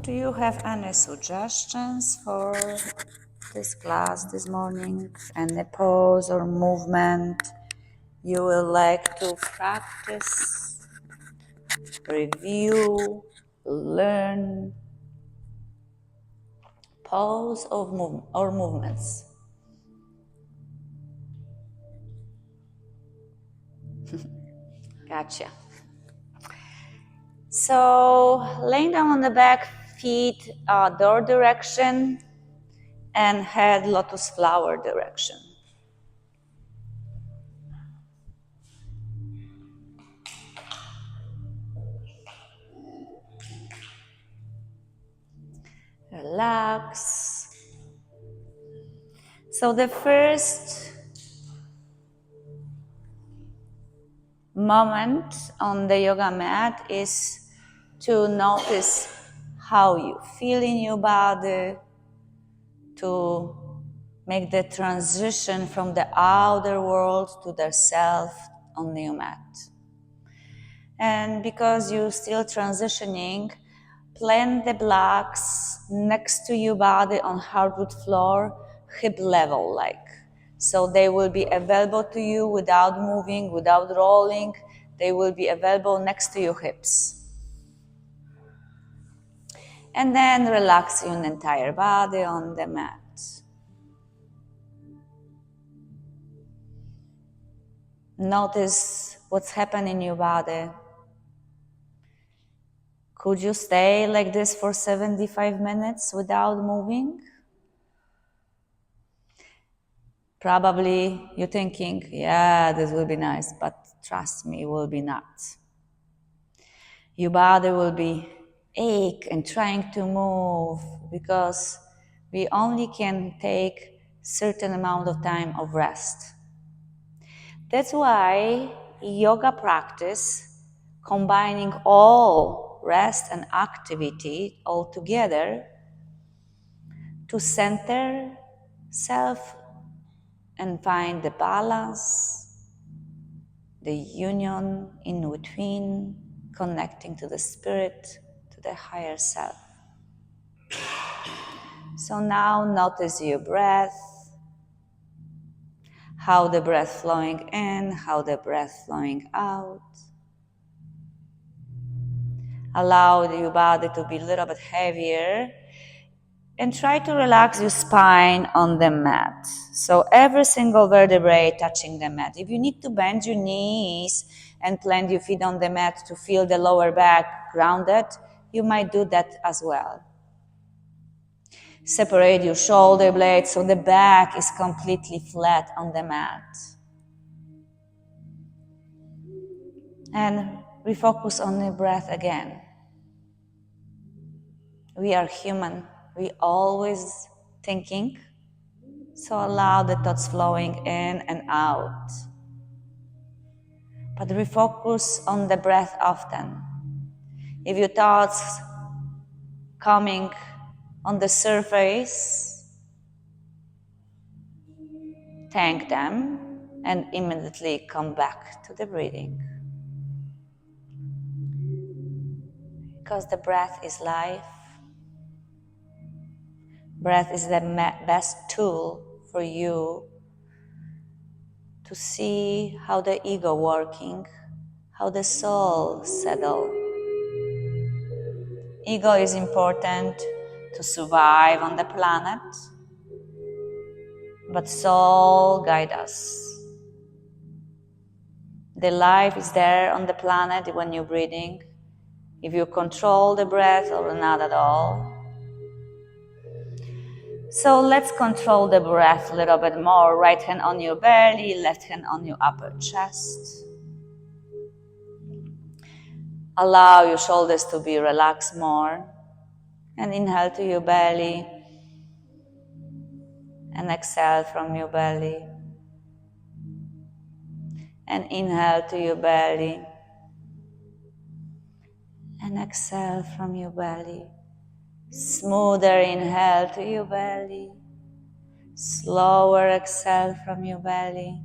Do you have any suggestions for this class this morning? Any pose or movement you will like to practice, review, learn? Pose or movements? Gotcha. So, laying down on the back, feet door direction, and head lotus flower direction. Relax. So the first moment on the yoga mat is to notice how you feel in your body, to make the transition from the outer world to the self on the mat. And because you're still transitioning, plant the blocks next to your body on hardwood floor, hip level like. So they will be available to you without moving, without rolling. They will be available next to your hips. And then relax your entire body on the mat. Notice what's happening in your body. Could you stay like this for 75 minutes without moving? Probably you're thinking, yeah, this will be nice, but trust me, it will be not. Your body will be ache and trying to move because we only can take certain amount of time of rest. That's why yoga practice, combining all rest and activity all together to center self and find the balance, the union in between, connecting to the spirit, to the higher self. So now notice your breath, how the breath flowing in, how the breath flowing out. Allow your body to be a little bit heavier and try to relax your spine on the mat. So every single vertebrae touching the mat. If you need to bend your knees and plant your feet on the mat to feel the lower back grounded, you might do that as well. Separate your shoulder blades so the back is completely flat on the mat. And refocus on the breath again. We are human. We always thinking. So allow the thoughts flowing in and out. But refocus on the breath often. If your thoughts coming on the surface, thank them and immediately come back to the breathing. Because the breath is life. Breath is the best tool for you to see how the ego working, how the soul settle. Ego is important to survive on the planet, but soul guides us. The life is there on the planet when you're breathing. If you control the breath or not at all. So let's control the breath a little bit more. Right hand on your belly, left hand on your upper chest. Allow your shoulders to be relaxed more. And inhale to your belly. And exhale from your belly. And inhale to your belly. And exhale from your belly. Smoother inhale to your belly. Slower exhale from your belly.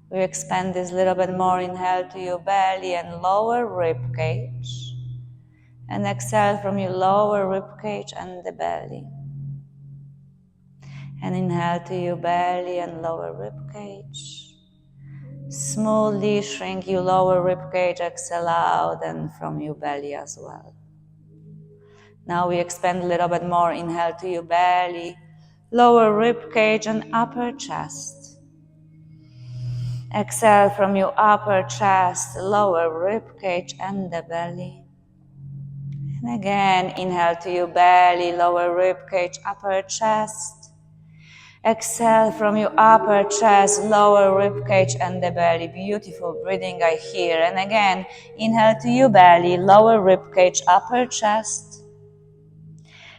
We expand this a little bit more. Inhale to your belly and lower rib cage. And exhale from your lower ribcage and the belly. And inhale to your belly and lower ribcage. Smoothly shrink your lower ribcage, exhale out, and from your belly as well. Now we expand a little bit more. Inhale to your belly, lower ribcage and upper chest. Exhale from your upper chest, lower ribcage and the belly. And again, inhale to your belly, lower ribcage, upper chest. Exhale from your upper chest, lower ribcage and the belly. Beautiful breathing I hear. And again, inhale to your belly, lower ribcage, upper chest.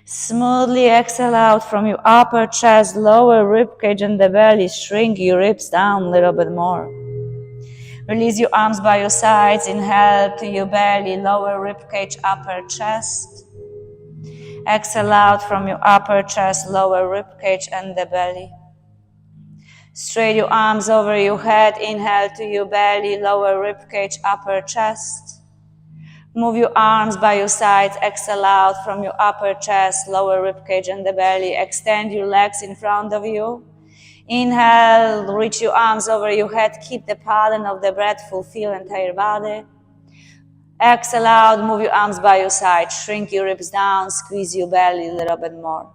Smoothly exhale out from your upper chest, lower ribcage and the belly. Shrink your ribs down a little bit more. Release your arms by your sides. Inhale to your belly, lower ribcage, upper chest. Exhale out from your upper chest, lower ribcage and the belly. Straight your arms over your head. Inhale to your belly, lower ribcage, upper chest. Move your arms by your sides. Exhale out from your upper chest, lower ribcage and the belly. Extend your legs in front of you. Inhale, reach your arms over your head. Keep the pattern of the breath, fulfill entire body. Exhale out, move your arms by your side. Shrink your ribs down, squeeze your belly a little bit more.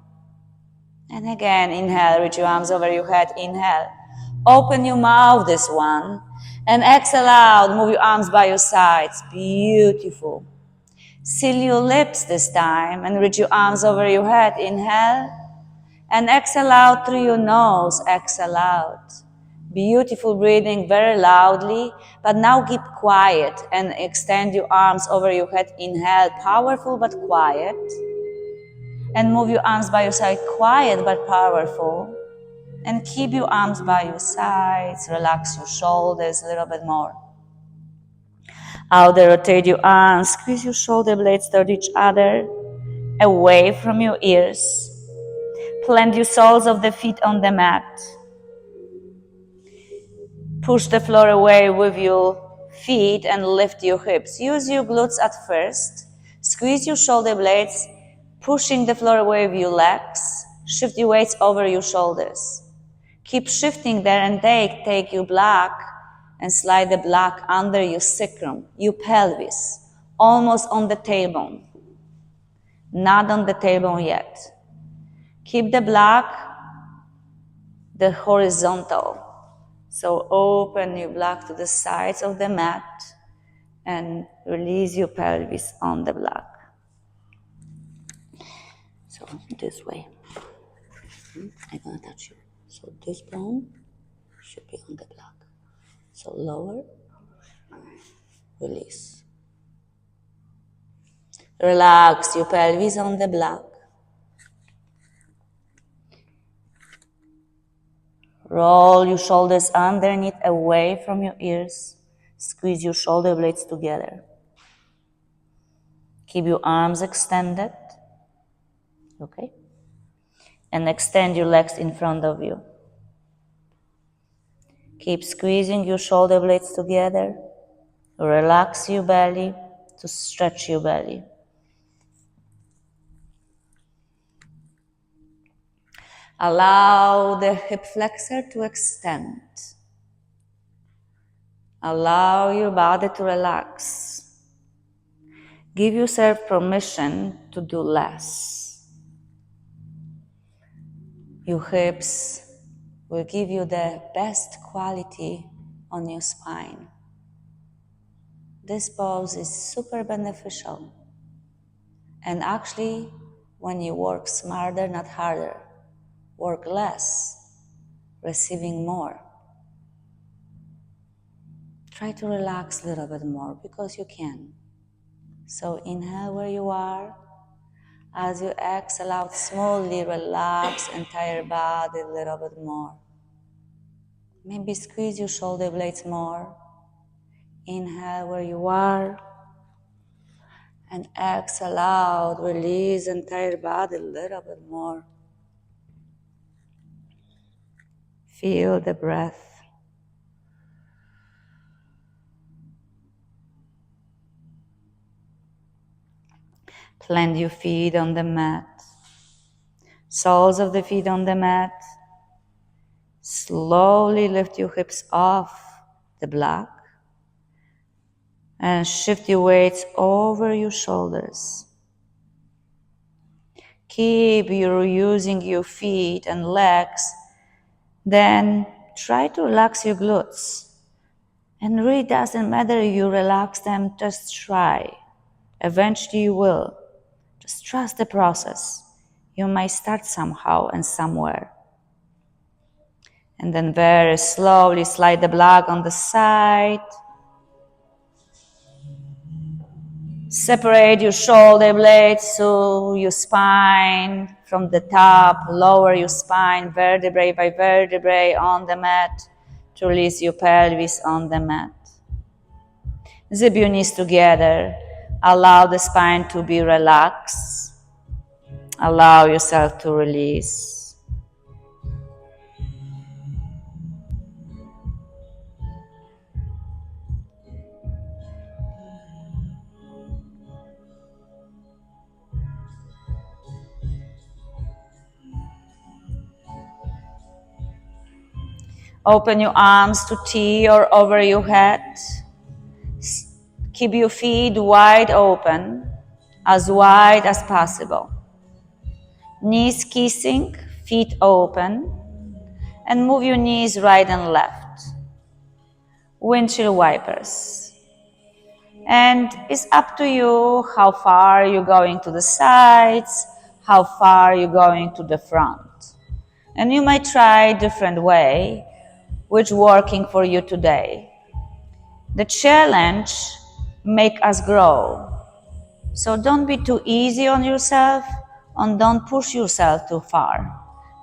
And again, inhale, reach your arms over your head. Inhale. Open your mouth, this one. And exhale out, move your arms by your sides. Beautiful. Seal your lips this time and reach your arms over your head. Inhale. And exhale out through your nose. Exhale out. Beautiful breathing very loudly, but now keep quiet and extend your arms over your head. Inhale, powerful but quiet. And move your arms by your side, quiet but powerful. And keep your arms by your sides. Relax your shoulders a little bit more. Out there, rotate your arms. Squeeze your shoulder blades toward each other. Away from your ears. Plant your soles of the feet on the mat. Push the floor away with your feet and lift your hips. Use your glutes at first. Squeeze your shoulder blades, pushing the floor away with your legs. Shift your weights over your shoulders. Keep shifting there and take your block and slide the block under your sacrum, your pelvis, almost on the tailbone. Not on the tailbone yet. Keep the block the horizontal. So open your block to the sides of the mat and release your pelvis on the block. So this way. I'm gonna touch you. So this bone should be on the block. So lower, release. Relax your pelvis on the block. Roll your shoulders underneath, away from your ears. Squeeze your shoulder blades together. Keep your arms extended. Okay? And extend your legs in front of you. Keep squeezing your shoulder blades together. Relax your belly to stretch your belly. Allow the hip flexor to extend. Allow your body to relax. Give yourself permission to do less. Your hips will give you the best quality on your spine. This pose is super beneficial. And actually, when you work smarter, not harder, work less, receiving more. Try to relax a little bit more because you can. So inhale where you are. As you exhale out smoothly, relax entire body a little bit more. Maybe squeeze your shoulder blades more. Inhale where you are. And exhale out, release entire body a little bit more. Feel the breath. Plant your feet on the mat. Soles of the feet on the mat. Slowly lift your hips off the block and shift your weights over your shoulders. Keep using your feet and legs. Then try to relax your glutes. And really doesn't matter if you relax them, just try. Eventually you will. Just trust the process. You might start somehow and somewhere. And then very slowly slide the block on the side. Separate your shoulder blades to your spine from the top. Lower your spine vertebrae by vertebrae on the mat to release your pelvis on the mat. Zip your knees together. Allow the spine to be relaxed. Allow yourself to release. Open your arms to T or over your head. Keep your feet wide open, as wide as possible. Knees kissing, feet open, and move your knees right and left. Windshield wipers. And it's up to you how far you're going to the sides, how far you're going to the front. And you might try a different way, which working for you today. The challenge make us grow. So don't be too easy on yourself and don't push yourself too far.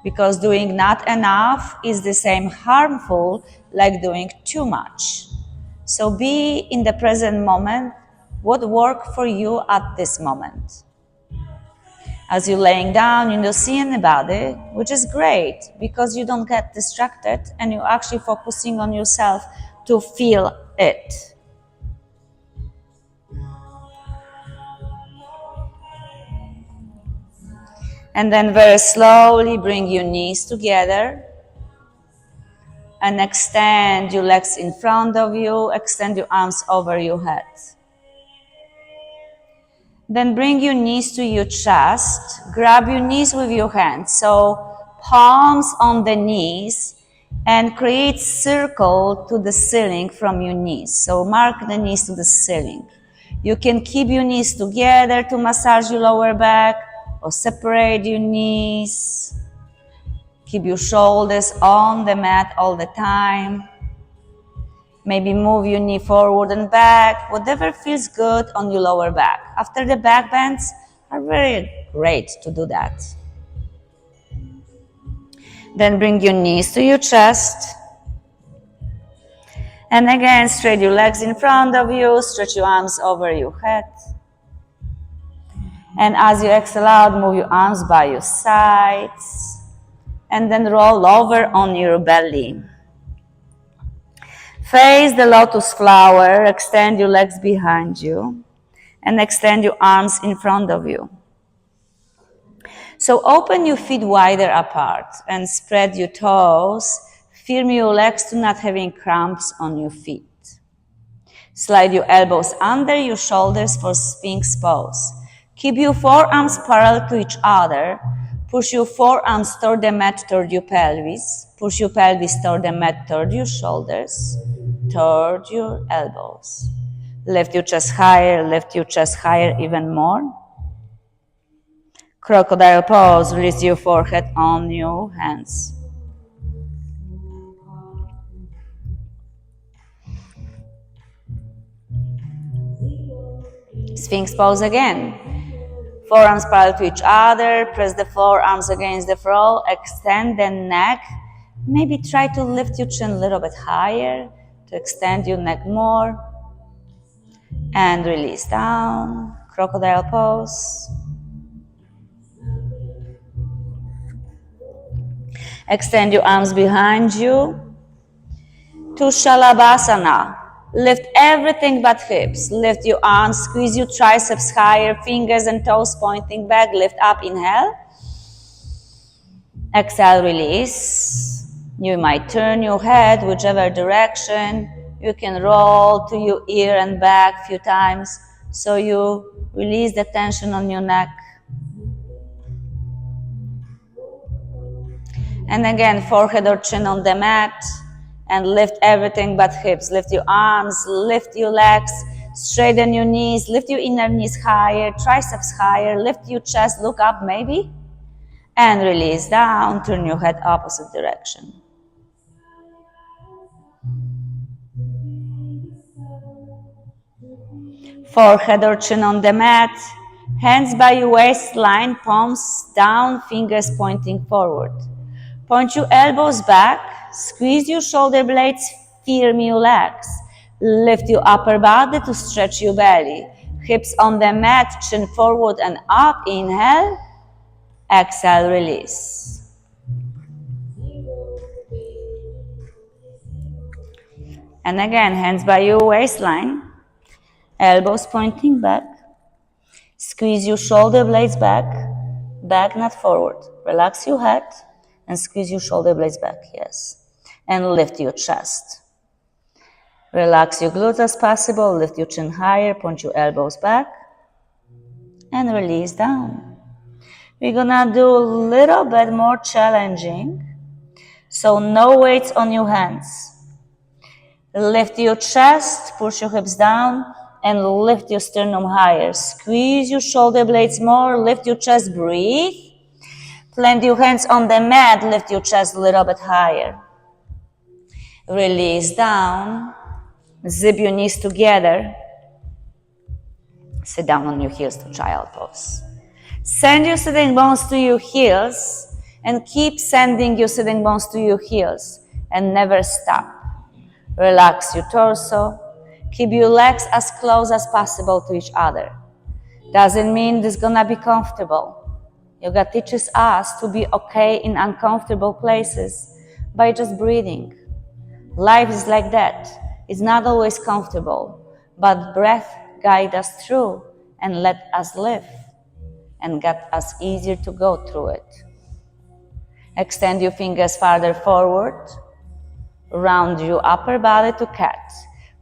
Because doing not enough is the same harmful like doing too much. So be in the present moment, what works for you at this moment. As you're laying down, you don't see anybody, which is great because you don't get distracted and you're actually focusing on yourself to feel it. And then very slowly bring your knees together and extend your legs in front of you, extend your arms over your head. Then bring your knees to your chest, grab your knees with your hands, so palms on the knees, and create circle to the ceiling from your knees. So mark the knees to the ceiling. You can keep your knees together to massage your lower back, or separate your knees. Keep your shoulders on the mat all the time. Maybe move your knee forward and back, whatever feels good on your lower back. After the back bends are very great to do that. Then bring your knees to your chest. And again, straight your legs in front of you, stretch your arms over your head. And as you exhale out, move your arms by your sides. And then roll over on your belly. Face the lotus flower, extend your legs behind you, and extend your arms in front of you. So open your feet wider apart and spread your toes. Firm your legs to not having cramps on your feet. Slide your elbows under your shoulders for Sphinx pose. Keep your forearms parallel to each other. Push your forearms toward the mat, toward your pelvis. Push your pelvis toward the mat, toward your shoulders, toward your elbows. Lift your chest higher even more. Crocodile pose, release your forehead on your hands. Sphinx pose again. Forearms parallel to each other, press the forearms against the floor, extend the neck. Maybe try to lift your chin a little bit higher to extend your neck more. And release down, crocodile pose. Extend your arms behind you to Shalabhasana. Lift everything but hips. Lift your arms, squeeze your triceps higher, fingers and toes pointing back. Lift up, inhale. Exhale, release. You might turn your head whichever direction. You can roll to your ear and back a few times so you release the tension on your neck. And again, forehead or chin on the mat. And lift everything but hips. Lift your arms, lift your legs, straighten your knees, lift your inner knees higher, triceps higher, lift your chest, look up maybe. And release down, turn your head opposite direction. Forehead or chin on the mat, hands by your waistline, palms down, fingers pointing forward. Point your elbows back, squeeze your shoulder blades, firm your legs. Lift your upper body to stretch your belly. Hips on the mat, chin forward and up, inhale. Exhale, release. And again, hands by your waistline, elbows pointing back. Squeeze your shoulder blades back, back not forward. Relax your head and squeeze your shoulder blades back, yes. And lift your chest. Relax your glutes as possible, lift your chin higher, point your elbows back, and release down. We're gonna do a little bit more challenging, so no weights on your hands. Lift your chest, push your hips down, and lift your sternum higher. Squeeze your shoulder blades more, lift your chest, breathe. Plant your hands on the mat, lift your chest a little bit higher. Release down, zip your knees together. Sit down on your heels to child pose. Send your sitting bones to your heels and keep sending your sitting bones to your heels and never stop. Relax your torso. Keep your legs as close as possible to each other. Doesn't mean this is gonna be comfortable. Yoga teaches us to be okay in uncomfortable places by just breathing. Life is like that. It's not always comfortable, but breath guides us through and let us live and get us easier to go through it. Extend your fingers farther forward. Round your upper body to cat.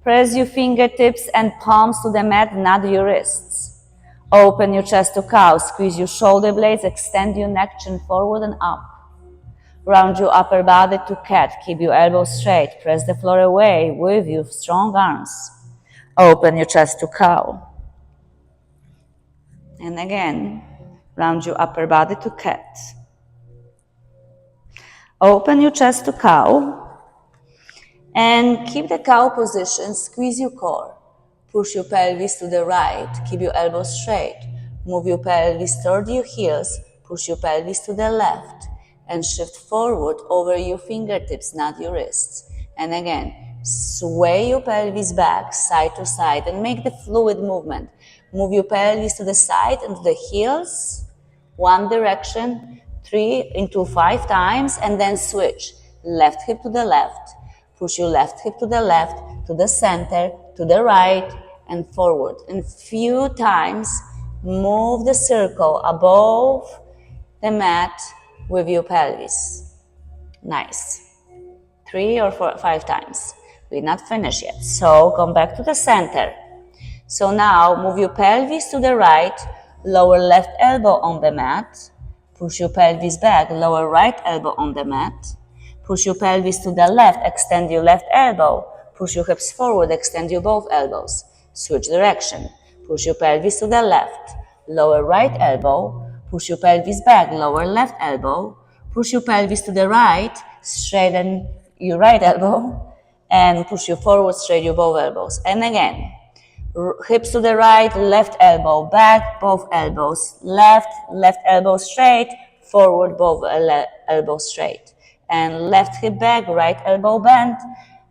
Press your fingertips and palms to the mat, not your wrists. Open your chest to cow. Squeeze your shoulder blades. Extend your neck, chin forward and up. Round your upper body to cat. Keep your elbows straight. Press the floor away with your strong arms. Open your chest to cow. And again, round your upper body to cat. Open your chest to cow. And keep the cow position, squeeze your core. Push your pelvis to the right, keep your elbows straight. Move your pelvis toward your heels, push your pelvis to the left. And shift forward over your fingertips, not your wrists. And again, sway your pelvis back, side to side, and make the fluid movement. Move your pelvis to the side and to the heels. One direction, 3 into 5 times, and then switch. Left hip to the left. Push your left hip to the left, to the center, to the right, and forward. And few times, move the circle above the mat with your pelvis. Nice. 3 or 4, 5 times. We're not finished yet. So come back to the center. So now move your pelvis to the right, lower left elbow on the mat. Push your pelvis back, lower right elbow on the mat. Push your pelvis to the left, extend your left elbow. Push your hips forward, extend your both elbows. Switch direction. Push your pelvis to the left, lower right elbow. Push your pelvis back, lower left elbow. Push your pelvis to the right, straighten your right elbow. And push you forward, straight your both elbows. And again, hips to the right, left elbow back, both elbows. Left elbow straight, forward, both elbows straight. And left hip back, right elbow bent,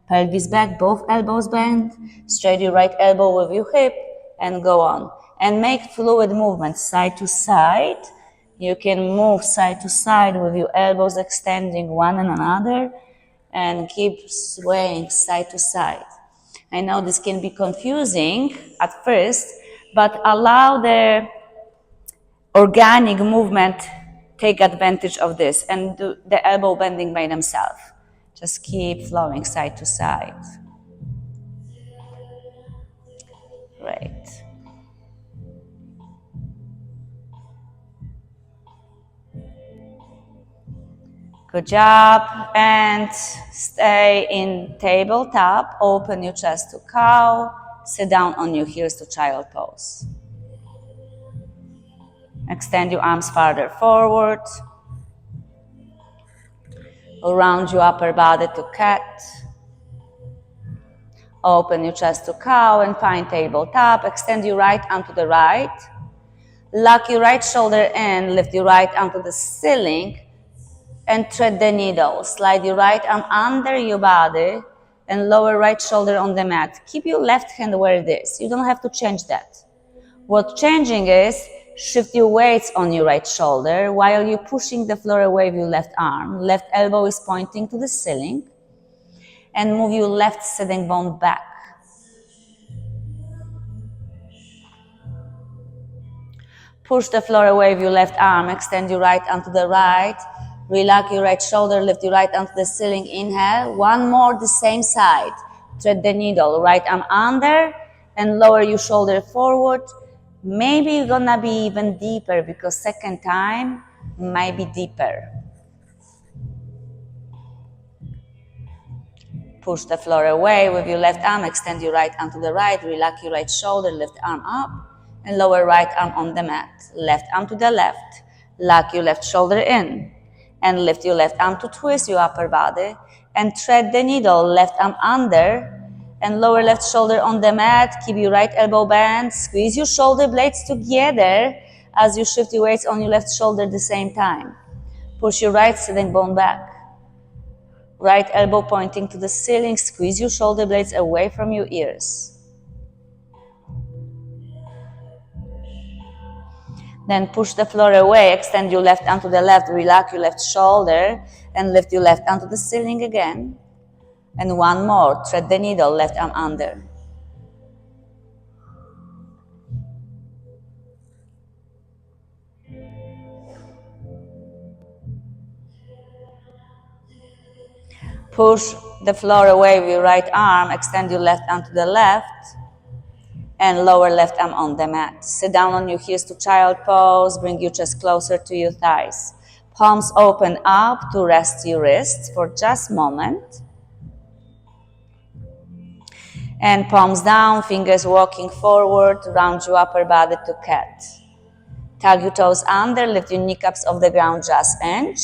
pelvis back, both elbows bent, straight your right elbow with your hip, and go on. And make fluid movements side to side. You can move side to side with your elbows extending one and another, and keep swaying side to side. I know this can be confusing at first, but allow the organic movement take advantage of this and do the elbow bending by themselves. Just keep flowing side to side. Great. Good job. And stay in tabletop. Open your chest to cow. Sit down on your heels to child pose. Extend your arms farther forward. Round your upper body to cat. Open your chest to cow and find tabletop. Extend your right arm to the right. Lock your right shoulder in. Lift your right arm to the ceiling and thread the needle. Slide your right arm under your body and lower right shoulder on the mat. Keep your left hand where it is. You don't have to change that. What's changing is shift your weights on your right shoulder while you're pushing the floor away with your left arm. Left elbow is pointing to the ceiling. And move your left sitting bone back. Push the floor away with your left arm. Extend your right arm to the right. Relax your right shoulder. Lift your right arm to the ceiling. Inhale. One more, the same side. Thread the needle. Right arm under and lower your shoulder forward. Maybe you're gonna be even deeper because second time might be deeper. Push the floor away with your left arm. Extend your right arm to the right. Relax your right shoulder. Lift arm up and lower right arm on the mat. Left arm to the left. Lock your left shoulder in and lift your left arm to twist your upper body and thread the needle. Left arm under and lower left shoulder on the mat. Keep your right elbow bent. Squeeze your shoulder blades together as you shift your weights on your left shoulder at the same time. Push your right sitting bone back. Right elbow pointing to the ceiling. Squeeze your shoulder blades away from your ears. Then push the floor away. Extend your left arm to the left. Relax your left shoulder and lift your left arm to the ceiling again. And one more. Thread the needle. Left arm under. Push the floor away with your right arm. Extend your left arm to the left and lower left arm on the mat. Sit down on your heels to child pose. Bring your chest closer to your thighs. Palms open up to rest your wrists for just a moment. And palms down, fingers walking forward. Round your upper body to cat. Tug your toes under. Lift your kneecaps off the ground just inch.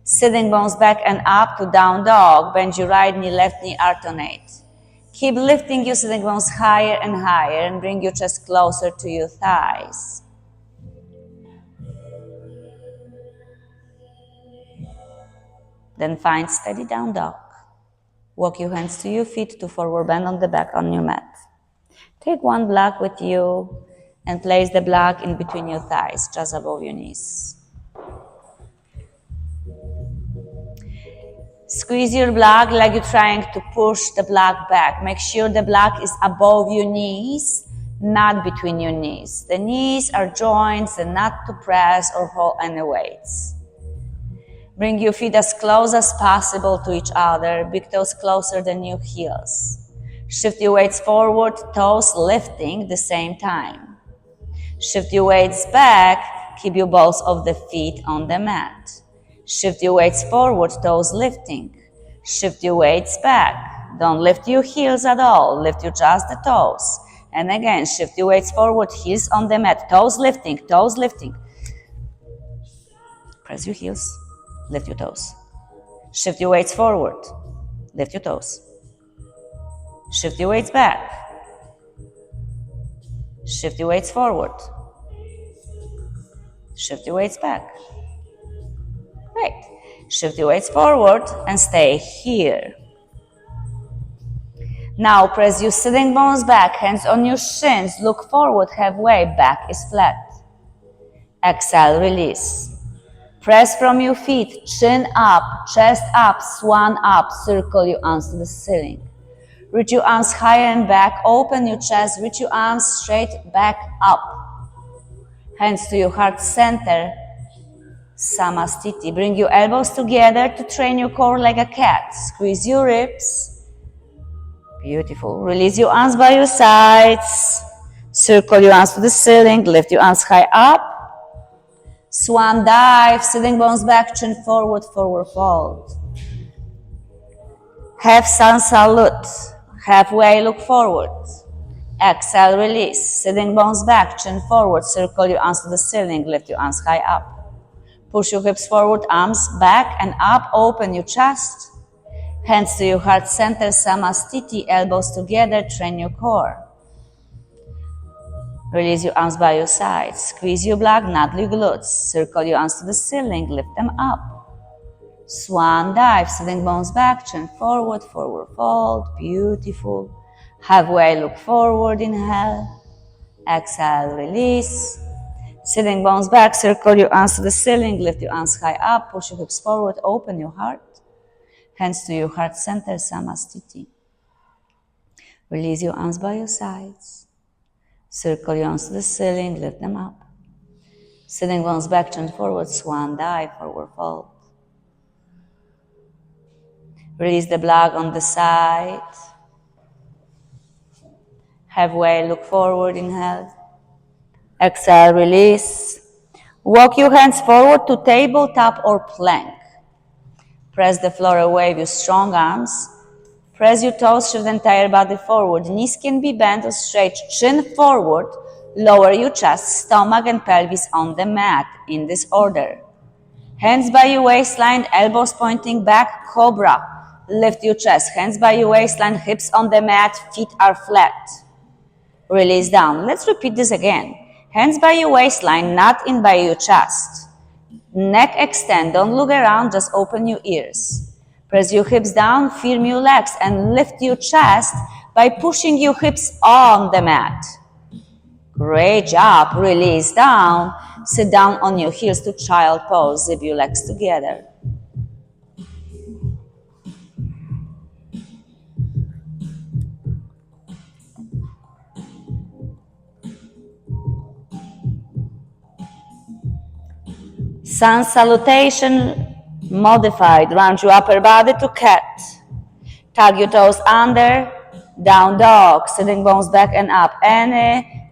Sitting bones back and up to down dog. Bend your right knee, left knee, alternate. Keep lifting your sitting bones higher and higher and bring your chest closer to your thighs. Then find steady down dog. Walk your hands to your feet to forward bend on the back on your mat. Take one block with you and place the block in between your thighs, just above your knees. Squeeze your block like you're trying to push the block back. Make sure the block is above your knees, not between your knees. The knees are joints and not to press or hold any weights. Bring your feet as close as possible to each other, big toes closer than your heels. Shift your weights forward, toes lifting at the same time. Shift your weights back, keep your balls of the feet on the mat. Shift your weights forward, toes lifting. Shift your weights back. Don't lift your heels at all. Lift just the toes. And again, shift your weights forward, heels on the mat. Toes lifting, toes lifting. Press your heels, lift your toes. Shift your weights forward, lift your toes. Shift your weights back. Shift your weights forward. Shift your weights back. Great. Shift your weights forward and stay here. Now press your sitting bones back, hands on your shins, look forward halfway, back is flat. Exhale, release. Press from your feet, chin up, chest up, swan up, circle your arms to the ceiling. Reach your arms higher and back. Open your chest. Reach your arms straight back up. Hands to your heart center. Samastiti. Bring your elbows together to train your core like a cat. Squeeze your ribs. Beautiful. Release your arms by your sides. Circle your arms to the ceiling. Lift your arms high up. Swan dive. Sitting bones back. Chin forward. Forward fold. Half sun salute. Halfway look forward. Exhale, release. Sitting bones back. Chin forward. Circle your arms to the ceiling. Lift your arms high up. Push your hips forward, arms back and up, open your chest. Hands to your heart center, Samastiti, elbows together, train your core. Release your arms by your sides. Squeeze your block, not your glutes. Circle your arms to the ceiling, lift them up. Swan dive, sitting bones back, chin forward, forward fold, beautiful. Halfway look forward, inhale. Exhale, release. Sitting bones back, circle your arms to the ceiling, lift your arms high up, push your hips forward, open your heart. Hands to your heart center, Samastiti. Release your arms by your sides. Circle your arms to the ceiling, lift them up. Sitting bones back, turn forward, swan dive, forward fold. Release the block on the side. Halfway, look forward, inhale. Exhale, release. Walk your hands forward to tabletop or plank. Press the floor away with strong arms. Press your toes, shift the entire body forward. Knees can be bent or straight. Chin forward. Lower your chest, stomach and pelvis on the mat in this order. Hands by your waistline, elbows pointing back, cobra. Lift your chest. Hands by your waistline, hips on the mat, feet are flat. Release down. Let's repeat this again. Hands by your waistline, not in by your chest. Neck extend, don't look around, just open your ears. Press your hips down, firm your legs, and lift your chest by pushing your hips on the mat. Great job. Release down. Sit down on your heels to child pose. Zip your legs together. Sun salutation modified. Round your upper body to cat. Tug your toes under, down dog, sitting bones back and up.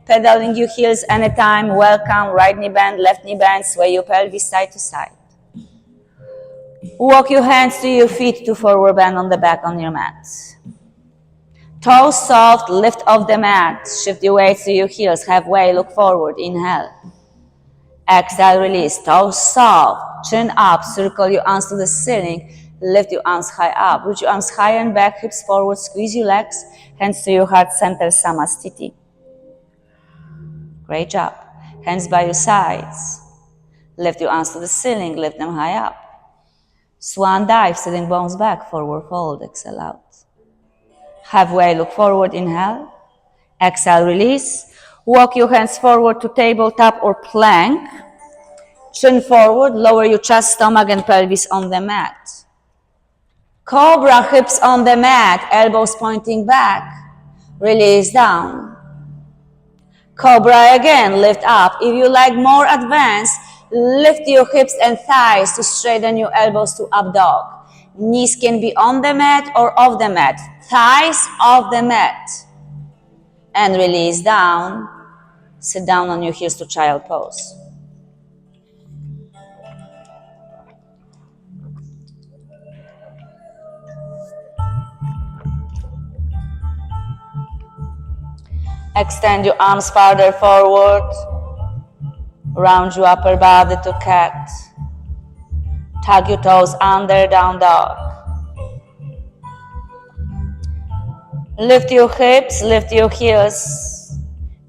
Pedaling your heels anytime, welcome. Right knee bend, left knee bend, sway your pelvis side to side. Walk your hands to your feet to forward bend on the back on your mat. Toes soft, lift off the mat. Shift your weight to your heels, halfway, look forward, inhale. Exhale, release, toes soft, chin up, circle your arms to the ceiling, lift your arms high up, reach your arms high and back, hips forward, squeeze your legs, hands to your heart center, Samastiti. Great job. Hands by your sides, lift your arms to the ceiling, lift them high up. Swan dive, sitting bones back, forward fold, exhale out. Halfway, look forward, inhale. Exhale, release. Walk your hands forward to tabletop or plank. Chin forward, lower your chest, stomach and pelvis on the mat. Cobra, hips on the mat, elbows pointing back. Release down. Cobra again, lift up. If you like more advanced, lift your hips and thighs to straighten your elbows to up dog. Knees can be on the mat or off the mat. Thighs off the mat. And release down. Sit down on your heels to child pose. Extend your arms farther forward. Round your upper body to cat. Tug your toes under, down dog. Lift your hips, lift your heels.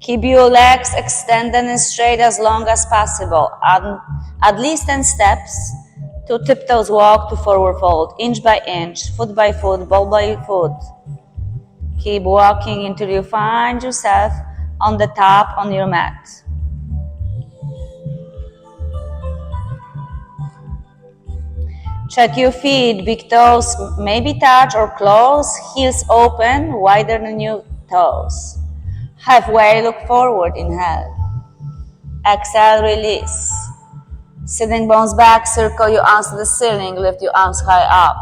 Keep your legs extended and straight as long as possible. At least 10 steps to tiptoes walk to forward fold, inch by inch, foot by foot, ball by foot. Keep walking until you find yourself on the top on your mat. Check your feet, big toes maybe touch or close, heels open, wider than your toes. Halfway, look forward, inhale. Exhale, release. Sitting bones back, circle your arms to the ceiling, lift your arms high up.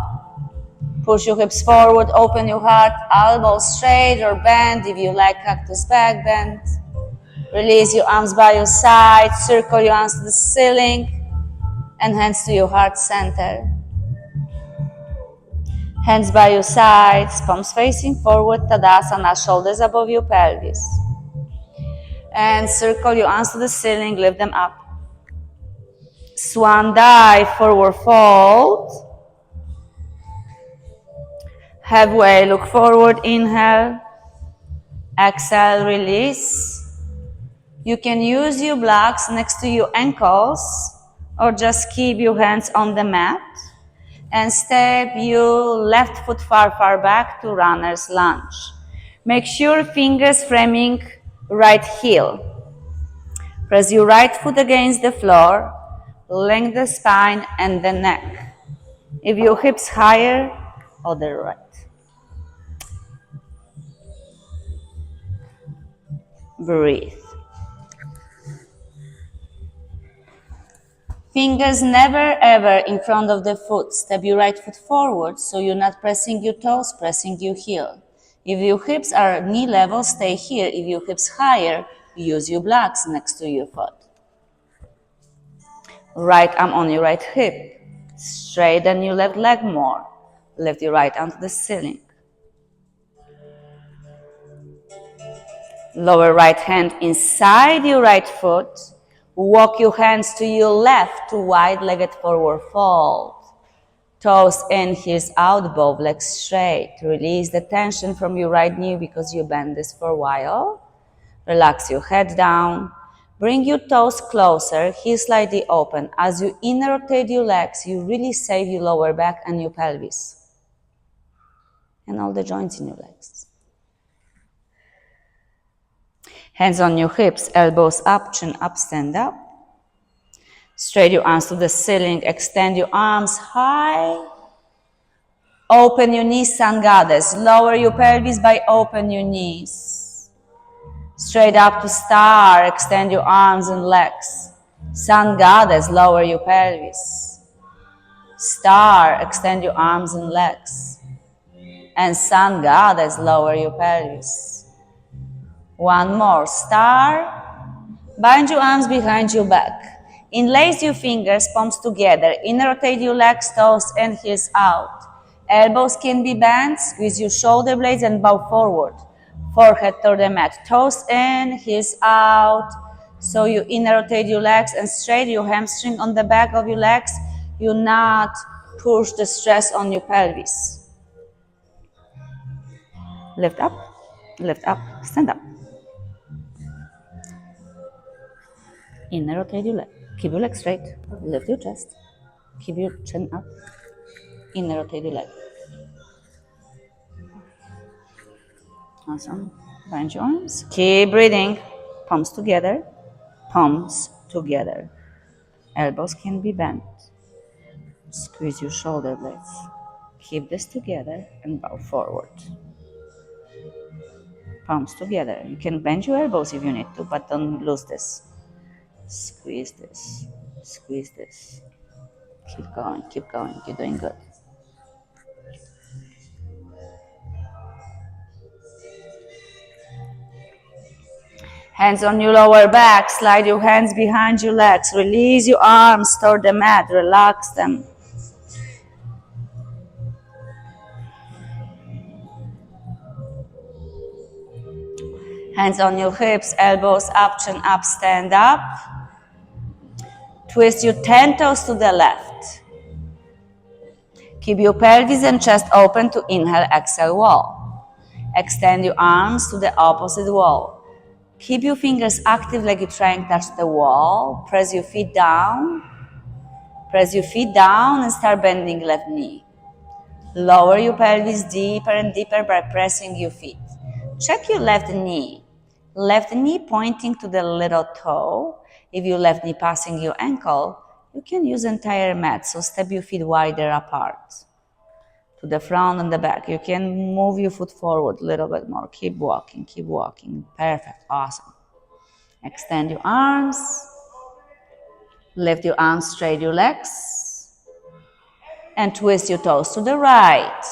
Push your hips forward, open your heart, elbows straight or bend. If you like cactus back, bend. Release your arms by your side, circle your arms to the ceiling, and hands to your heart center. Hands by your sides, palms facing forward, Tadasana, shoulders above your pelvis. And circle your arms to the ceiling, lift them up. Swan dive, forward fold. Halfway, look forward, inhale. Exhale, release. You can use your blocks next to your ankles or just keep your hands on the mat and step your left foot far, far back to runner's lunge. Make sure fingers framing right heel. Press your right foot against the floor, lengthen the spine and the neck. If your hips higher, other right. Breathe. Fingers never ever in front of the foot. Step your right foot forward so you're not pressing your toes, pressing your heel. If your hips are knee level, stay here. If your hips higher, use your blocks next to your foot. Right arm on your right hip. Straighten your left leg more. Lift your right arm to the ceiling. Lower right hand inside your right foot. Walk your hands to your left to wide-legged forward fold. Toes in, heels out, both legs straight. Release the tension from your right knee because you bend this for a while. Relax your head down. Bring your toes closer, heels slightly open. As you inner rotate your legs, you really save your lower back and your pelvis. And all the joints in your legs. Hands on your hips, elbows up, chin up, stand up. Straight your arms to the ceiling, extend your arms high. Open your knees, Sun Goddess. Lower your pelvis by open your knees. Straight up to star, extend your arms and legs. Sun Goddess, lower your pelvis. Star, extend your arms and legs. And Sun Goddess, lower your pelvis. One more, star. Bind your arms behind your back. Interlace your fingers, palms together. Inner rotate your legs, toes and heels out. Elbows can be bent, squeeze your shoulder blades and bow forward. Forehead toward the mat, toes in, heels out. So you inner rotate your legs and straight your hamstring on the back of your legs. You not push the stress on your pelvis. Lift up, stand up. Inner rotate your leg. Keep your leg straight. Lift your chest. Keep your chin up. Inner rotate your leg. Awesome. Bend your arms. Keep breathing. Palms together. Palms together. Elbows can be bent. Squeeze your shoulder blades. Keep this together and bow forward. Palms together. You can bend your elbows if you need to, but don't lose this. Squeeze this. Squeeze this. Keep going, keep going. You're doing good. Hands on your lower back. Slide your hands behind your legs. Release your arms toward the mat. Relax them. Hands on your hips. Elbows up, chin up, stand up. Twist your 10 toes to the left. Keep your pelvis and chest open to inhale, exhale, wall. Extend your arms to the opposite wall. Keep your fingers active like you're trying to touch the wall. Press your feet down. Press your feet down and start bending left knee. Lower your pelvis deeper and deeper by pressing your feet. Check your left knee. Left knee pointing to the little toe. If your left knee passing your ankle, You can use entire mat, so step your feet wider apart to the front and the back. You can move your foot forward a little bit more. Keep walking, keep walking. Perfect, awesome. Extend your arms. Lift your arms, straight your legs. And twist your toes to the right.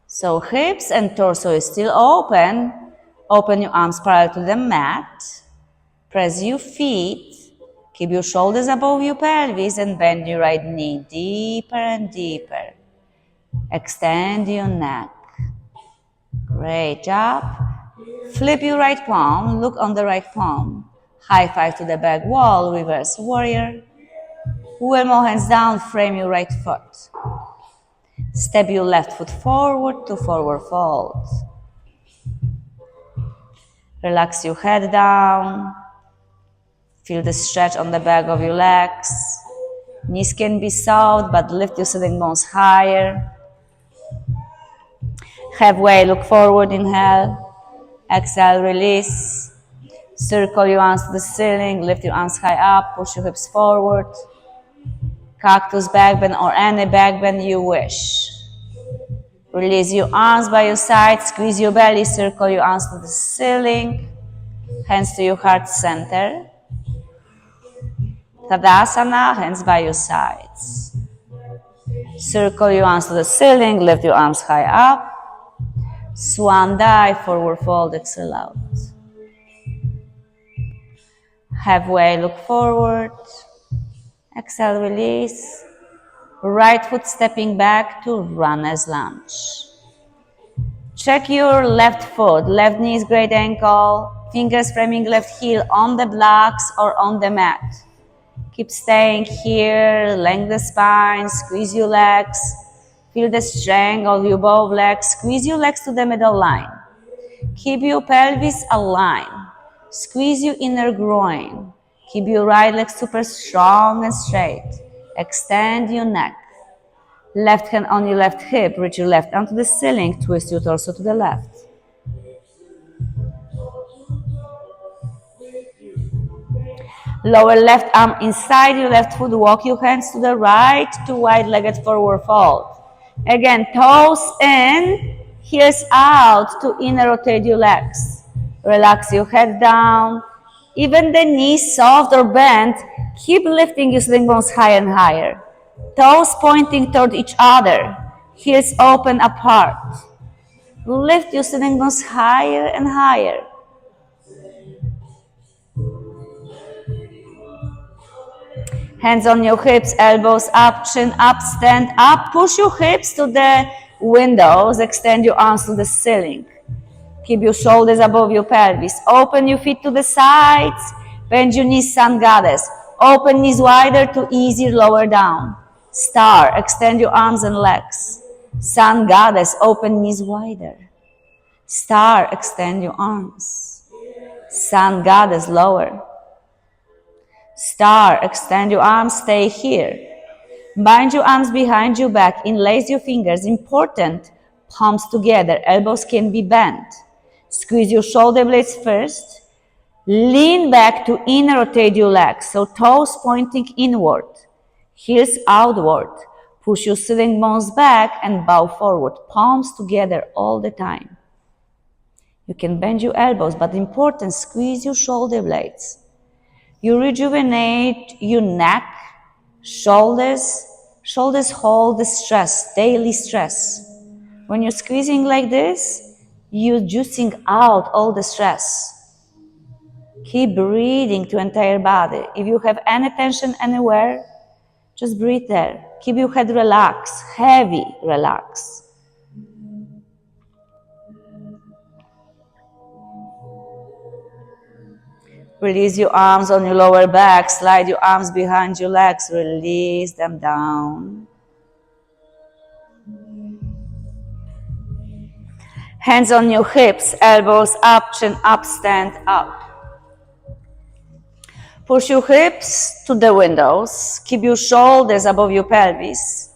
So hips and torso is still open. Open your arms parallel to the mat. Press your feet. Keep your shoulders above your pelvis and bend your right knee deeper and deeper. Extend your neck. Great job. Flip your right palm. Look on the right palm. High five to the back wall. Reverse warrior. One more hands down. Frame your right foot. Step your left foot forward to forward fold. Relax your head down. Feel the stretch on the back of your legs. Knees can be soft, but lift your sitting bones higher. Halfway, look forward, inhale. Exhale, release. Circle your arms to the ceiling. Lift your arms high up. Push your hips forward. Cactus back bend or any back bend you wish. Release your arms by your side. Squeeze your belly. Circle your arms to the ceiling. Hands to your heart center. Tadasana, hands by your sides. Circle your arms to the ceiling, lift your arms high up. Swan dive, forward fold, exhale out. Halfway, look forward. Exhale, release. Right foot stepping back to runner's lunge. Check your left foot, left knee is great ankle. Fingers framing left heel on the blocks or on the mat. Keep staying here, lengthen the spine, squeeze your legs. Feel the strength of your both legs. Squeeze your legs to the middle line. Keep your pelvis aligned. Squeeze your inner groin. Keep your right leg super strong and straight. Extend your neck. Left hand on your left hip. Reach your left arm to the ceiling. Twist your torso to the left. Lower left arm inside your left foot. Walk your hands to the right to wide-legged forward fold. Again, toes in, heels out to inner rotate your legs. Relax your head down. Even the knees soft or bent, keep lifting your sitting bones higher and higher. Toes pointing toward each other. Heels open apart. Lift your sitting bones higher and higher. Hands on your hips, elbows up, chin up, stand up. Push your hips to the windows. Extend your arms to the ceiling. Keep your shoulders above your pelvis. Open your feet to the sides. Bend your knees, sun goddess. Open knees wider to ease your lower down. Star, extend your arms and legs. Sun goddess, open knees wider. Star, extend your arms. Sun goddess, lower. Star, extend your arms, stay here. Bind your arms behind your back, interlace your fingers. Important, palms together, elbows can be bent. Squeeze your shoulder blades first. Lean back to inner rotate your legs, so toes pointing inward, heels outward. Push your sitting bones back and bow forward, palms together all the time. You can bend your elbows, but important, squeeze your shoulder blades. You rejuvenate your neck, shoulders. Shoulders hold the stress, daily stress. When you're squeezing like this, you're juicing out all the stress. Keep breathing to entire body. If you have any tension anywhere, just breathe there. Keep your head relaxed, heavy, relax. Release your arms on your lower back. Slide your arms behind your legs. Release them down. Hands on your hips. Elbows up, chin up, stand up. Push your hips to the windows. Keep your shoulders above your pelvis.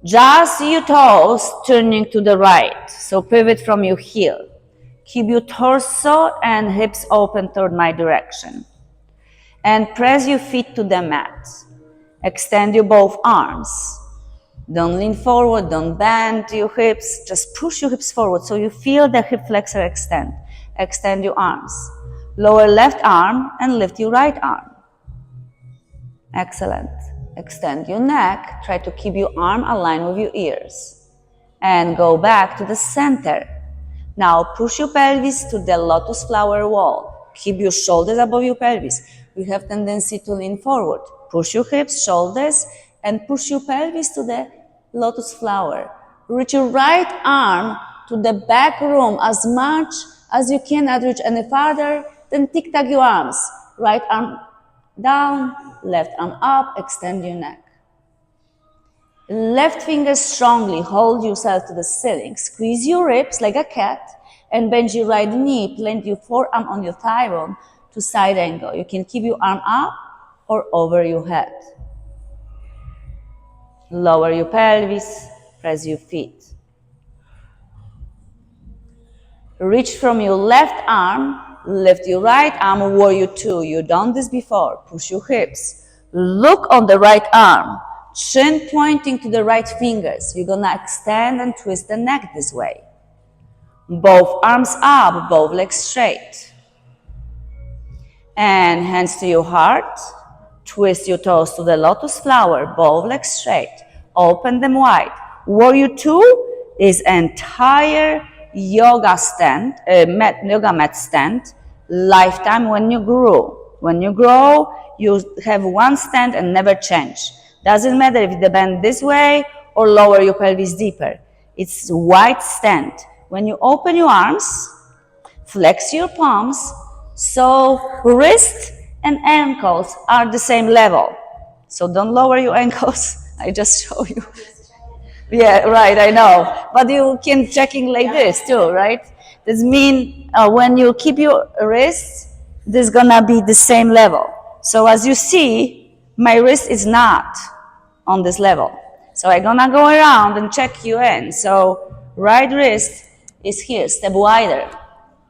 Just your toes turning to the right. So pivot from your heel. Keep your torso and hips open toward my direction. And press your feet to the mat. Extend your both arms. Don't lean forward, don't bend your hips, just push your hips forward so you feel the hip flexor extend. Extend your arms. Lower left arm and lift your right arm. Excellent. Extend your neck, try to keep your arm aligned with your ears. And go back to the center. Now push your pelvis to the lotus flower wall. Keep your shoulders above your pelvis. We have tendency to lean forward. Push your hips, shoulders, and push your pelvis to the lotus flower. Reach your right arm to the back room as much as you cannot reach any farther. Then tic-tac your arms. Right arm down, left arm up, extend your neck. Left finger strongly, hold yourself to the ceiling. Squeeze your ribs like a cat and bend your right knee. Plant your forearm on your thigh bone to side angle. You can keep your arm up or over your head. Lower your pelvis, press your feet. Reach from your left arm, lift your right arm, warrior two. You've done this before. Push your hips. Look on the right arm. Chin pointing to the right fingers. You're gonna extend and twist the neck this way. Both arms up, both legs straight. And hands to your heart. Twist your toes to the lotus flower, both legs straight. Open them wide. Warrior two is entire yoga stand, yoga mat stand, lifetime when you grow. When you grow, you have one stand and never change. Doesn't matter if you bend this way or lower your pelvis deeper. It's wide stand. When you open your arms, flex your palms, so wrist and ankles are the same level. So don't lower your ankles. I just show you. Yeah, right, I know. But you can checking like this too, right? This means when you keep your wrists, this is gonna be the same level. So as you see, my wrist is not on this level. So I'm gonna go around and check you in. So right wrist is here, step wider,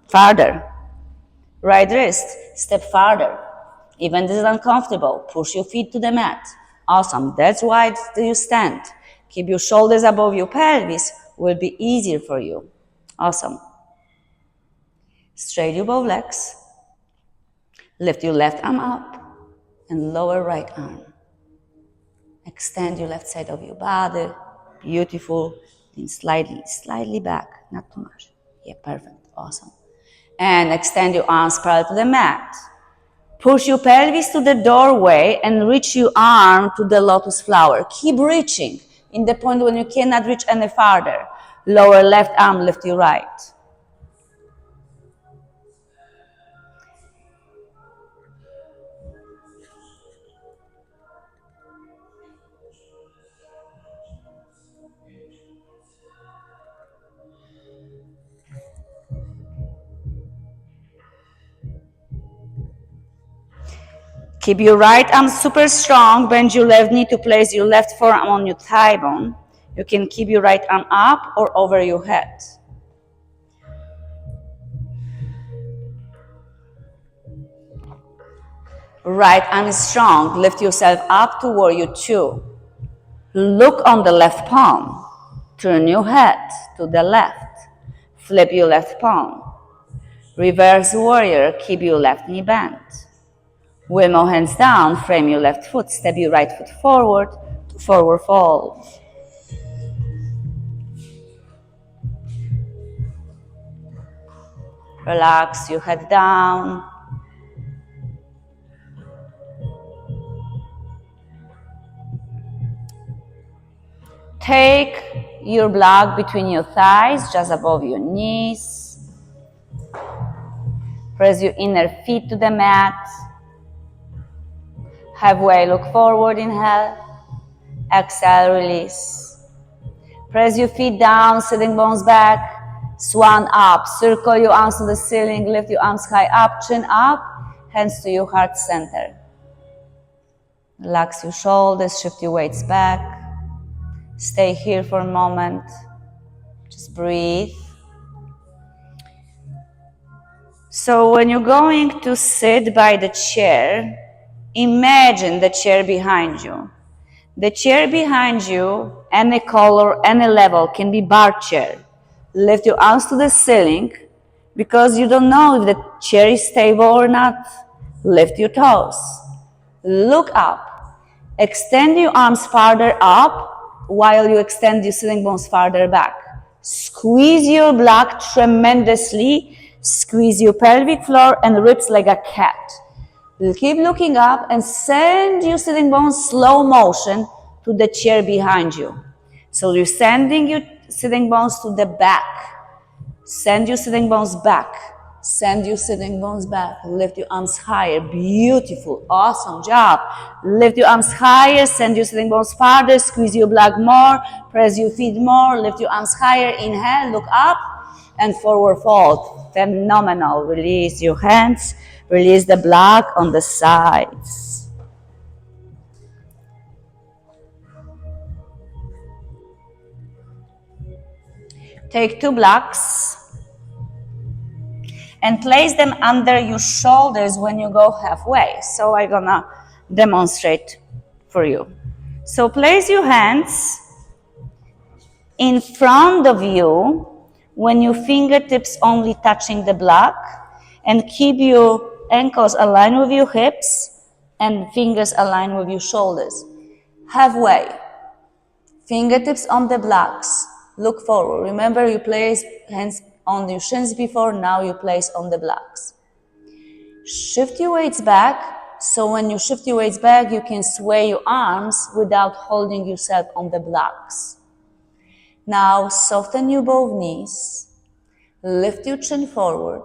farther. Right wrist, step farther. Even this is uncomfortable, push your feet to the mat. Awesome, that's why you stand. Keep your shoulders above your pelvis, will be easier for you. Awesome. Straight your both legs. Lift your left arm up and lower right arm. Extend your left side of your body. Beautiful. Then slightly back, not too much. Yeah, perfect, awesome. And extend your arms parallel to the mat. Push your pelvis to the doorway and reach your arm to the lotus flower. Keep reaching in the point when you cannot reach any farther. Lower left arm, lift your right. Keep your right arm super strong. Bend your left knee to place your left forearm on your thigh bone. You can keep your right arm up or over your head. Right arm is strong. Lift yourself up to warrior two. Look on the left palm. Turn your head to the left. Flip your left palm. Reverse warrior. Keep your left knee bent. Wimmo hands down, frame your left foot, step your right foot forward to forward fold. Relax your head down. Take your block between your thighs, just above your knees. Press your inner feet to the mat. Halfway, look forward, inhale. Exhale, release. Press your feet down, sitting bones back. Swan up, circle your arms to the ceiling, lift your arms high up, chin up, hands to your heart center. Relax your shoulders, shift your weights back. Stay here for a moment. Just breathe. So when you're going to sit by the chair, Imagine the chair behind you. The chair behind you, any color, any level, can be bar chair. Lift your arms to the ceiling because you don't know if the chair is stable or not. Lift your toes. Look up. Extend your arms farther up while you extend your sitting bones farther back. Squeeze your block tremendously. Squeeze your pelvic floor and ribs like a cat. We'll keep looking up and send your sitting bones slow motion to the chair behind you. So you're sending your sitting bones to the back. Send your sitting bones back. Send your sitting bones back. Lift your arms higher. Beautiful. Awesome job. Lift your arms higher. Send your sitting bones farther. Squeeze your block more. Press your feet more. Lift your arms higher. Inhale. Look up. And forward fold. Phenomenal. Release your hands. Release the block on the sides. Take 2 blocks and place them under your shoulders when you go halfway. So I'm gonna demonstrate for you. So place your hands in front of you when your fingertips only touching the block, and keep your ankles aligned with your hips and fingers aligned with your shoulders. Halfway. Fingertips on the blocks. Look forward. Remember, you place hands on your shins before, now you place on the blocks. Shift your weights back, so when you shift your weights back, you can sway your arms without holding yourself on the blocks. Now, soften your both knees. Lift your chin forward.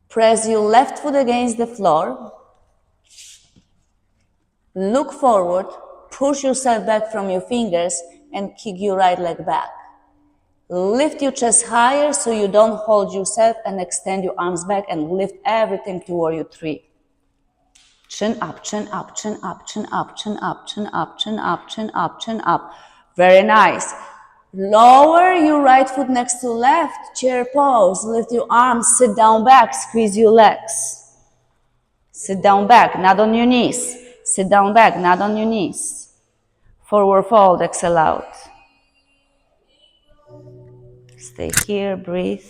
Press your left foot against the floor. Look forward. Push yourself back from your fingers and kick your right leg back. Lift your chest higher so you don't hold yourself, and extend your arms back and lift everything to warrior 3. Chin up, chin up, chin up, chin up, chin up, chin up, chin up, chin up, chin up. Very nice. Lower your right foot next to left, chair pose. Lift your arms, sit down back, squeeze your legs. Sit down back, not on your knees. Sit down back, not on your knees. Forward fold, exhale out. Stay here, breathe.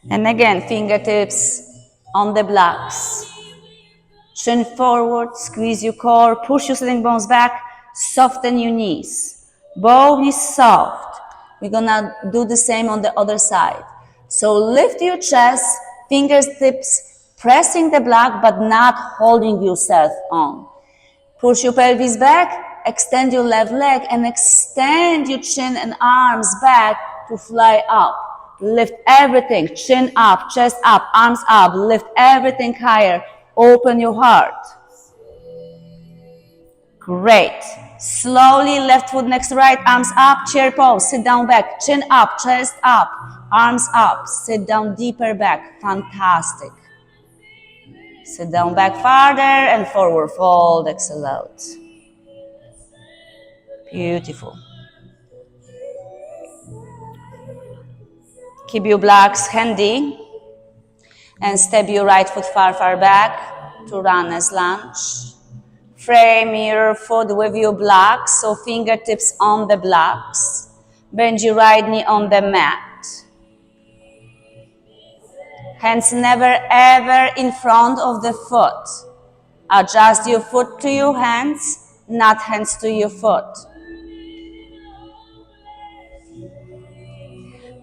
And again, fingertips on the blocks. Chin forward, squeeze your core, push your sitting bones back, soften your knees. Both knees soft. We're gonna do the same on the other side. So lift your chest, fingertips pressing the block but not holding yourself on. Push your pelvis back, extend your left leg and extend your chin and arms back to fly up. Lift everything, chin up, chest up, arms up, lift everything higher. Open your heart. Great. Slowly, left foot next to right, arms up, chair pose, sit down back, chin up, chest up, arms up, sit down deeper back. Fantastic. Sit down back farther and forward fold, exhale out. Beautiful. Keep your blocks handy and step your right foot far, far back to runner's lunge. Frame your foot with your blocks, so fingertips on the blocks. Bend your right knee on the mat. Hands never ever in front of the foot. Adjust your foot to your hands, not hands to your foot.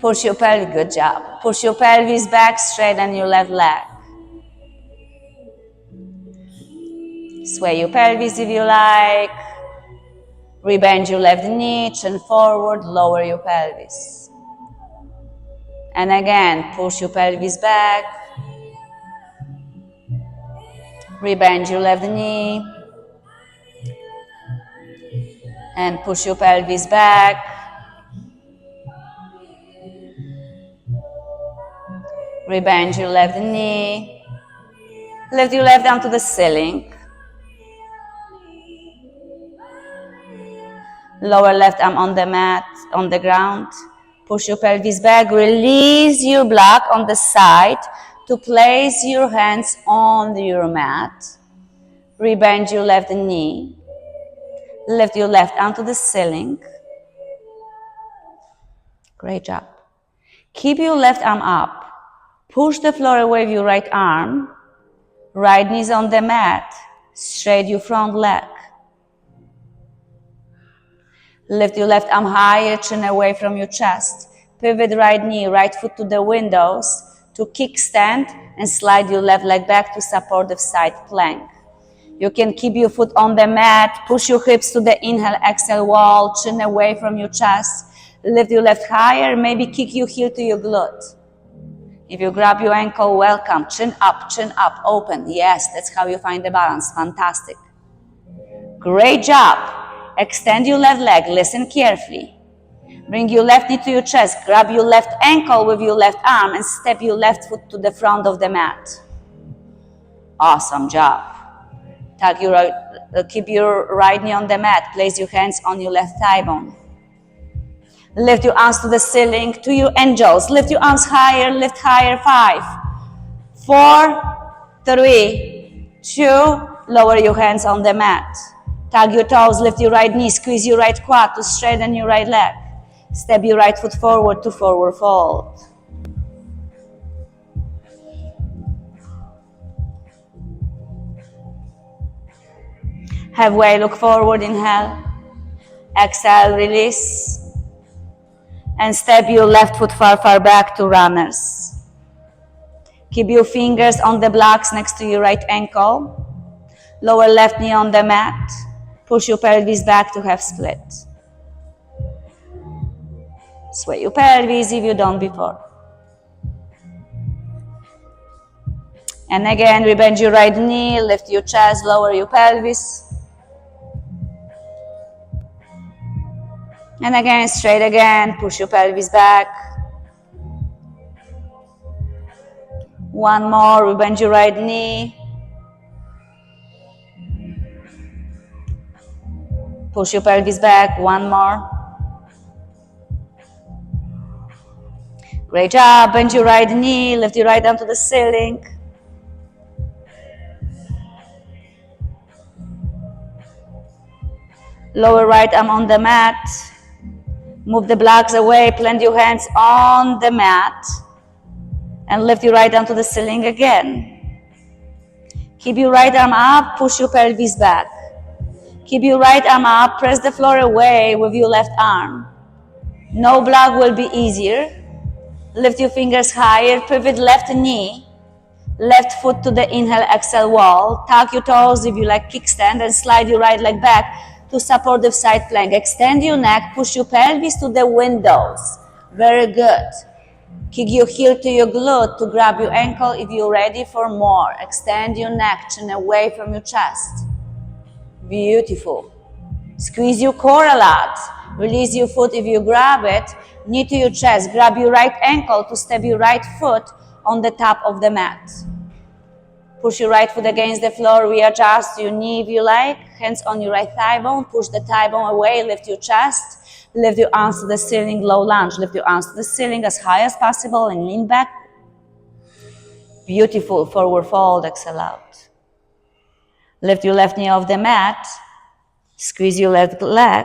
Push your pelvis, good job. Push your pelvis back, straighten your left leg. Sway your pelvis if you like. Rebend your left knee, chin forward, lower your pelvis. And again, push your pelvis back. Rebend your left knee. And push your pelvis back. Rebend your left knee. Lift your left arm to the ceiling. Lower left arm on the mat, on the ground. Push your pelvis back, release your block on the side to place your hands on your mat. Rebend your left knee. Lift your left arm to the ceiling. Great job. Keep your left arm up. Push the floor away with your right arm. Right knees on the mat. Straight your front leg. Lift your left arm higher, chin away from your chest. Pivot right knee, right foot to the windows to kickstand and slide your left leg back to supportive side plank. You can keep your foot on the mat, push your hips to the inhale, exhale wall, chin away from your chest. Lift your left higher, maybe kick your heel to your glute. If you grab your ankle, welcome. Chin up, open. Yes, that's how you find the balance. Fantastic. Great job. Extend your left leg, listen carefully. Bring your left knee to your chest, grab your left ankle with your left arm and step your left foot to the front of the mat. Awesome job. Keep your right knee on the mat, place your hands on your left thigh bone. Lift your arms to the ceiling, to your angels. Lift your arms higher, lift higher. 5, 4, 3, 2, lower your hands on the mat. Tug your toes, lift your right knee, squeeze your right quad to straighten your right leg. Step your right foot forward to forward fold. Halfway, look forward, inhale. Exhale, release. And step your left foot far, far back to runners. Keep your fingers on the blocks next to your right ankle. Lower left knee on the mat. Push your pelvis back to half split. Sway your pelvis if you've done before. And again, rebend your right knee, lift your chest, lower your pelvis. And again, straight again, push your pelvis back. One more, rebend your right knee. Push your pelvis back, one more. Great job, bend your right knee, lift your right arm to the ceiling. Lower right arm on the mat. Move the blocks away, plant your hands on the mat. And lift your right arm to the ceiling again. Keep your right arm up, push your pelvis back. Keep your right arm up, press the floor away with your left arm. No block will be easier. Lift your fingers higher, pivot left knee, left foot to the inhale, exhale wall. Tuck your toes if you like kickstand and slide your right leg back to supportive side plank. Extend your neck, push your pelvis to the windows. Very good. Kick your heel to your glute to grab your ankle if you're ready for more. Extend your neck, chin away from your chest. Beautiful. Squeeze your core a lot. Release your foot if you grab it. Knee to your chest. Grab your right ankle to step your right foot on the top of the mat. Push your right foot against the floor. Readjust your knee if you like. Hands on your right thigh bone. Push the thigh bone away. Lift your chest. Lift your arms to the ceiling. Low lunge. Lift your arms to the ceiling as high as possible and lean back. Beautiful. Forward fold. Exhale out. Lift your left knee off the mat. Squeeze your left leg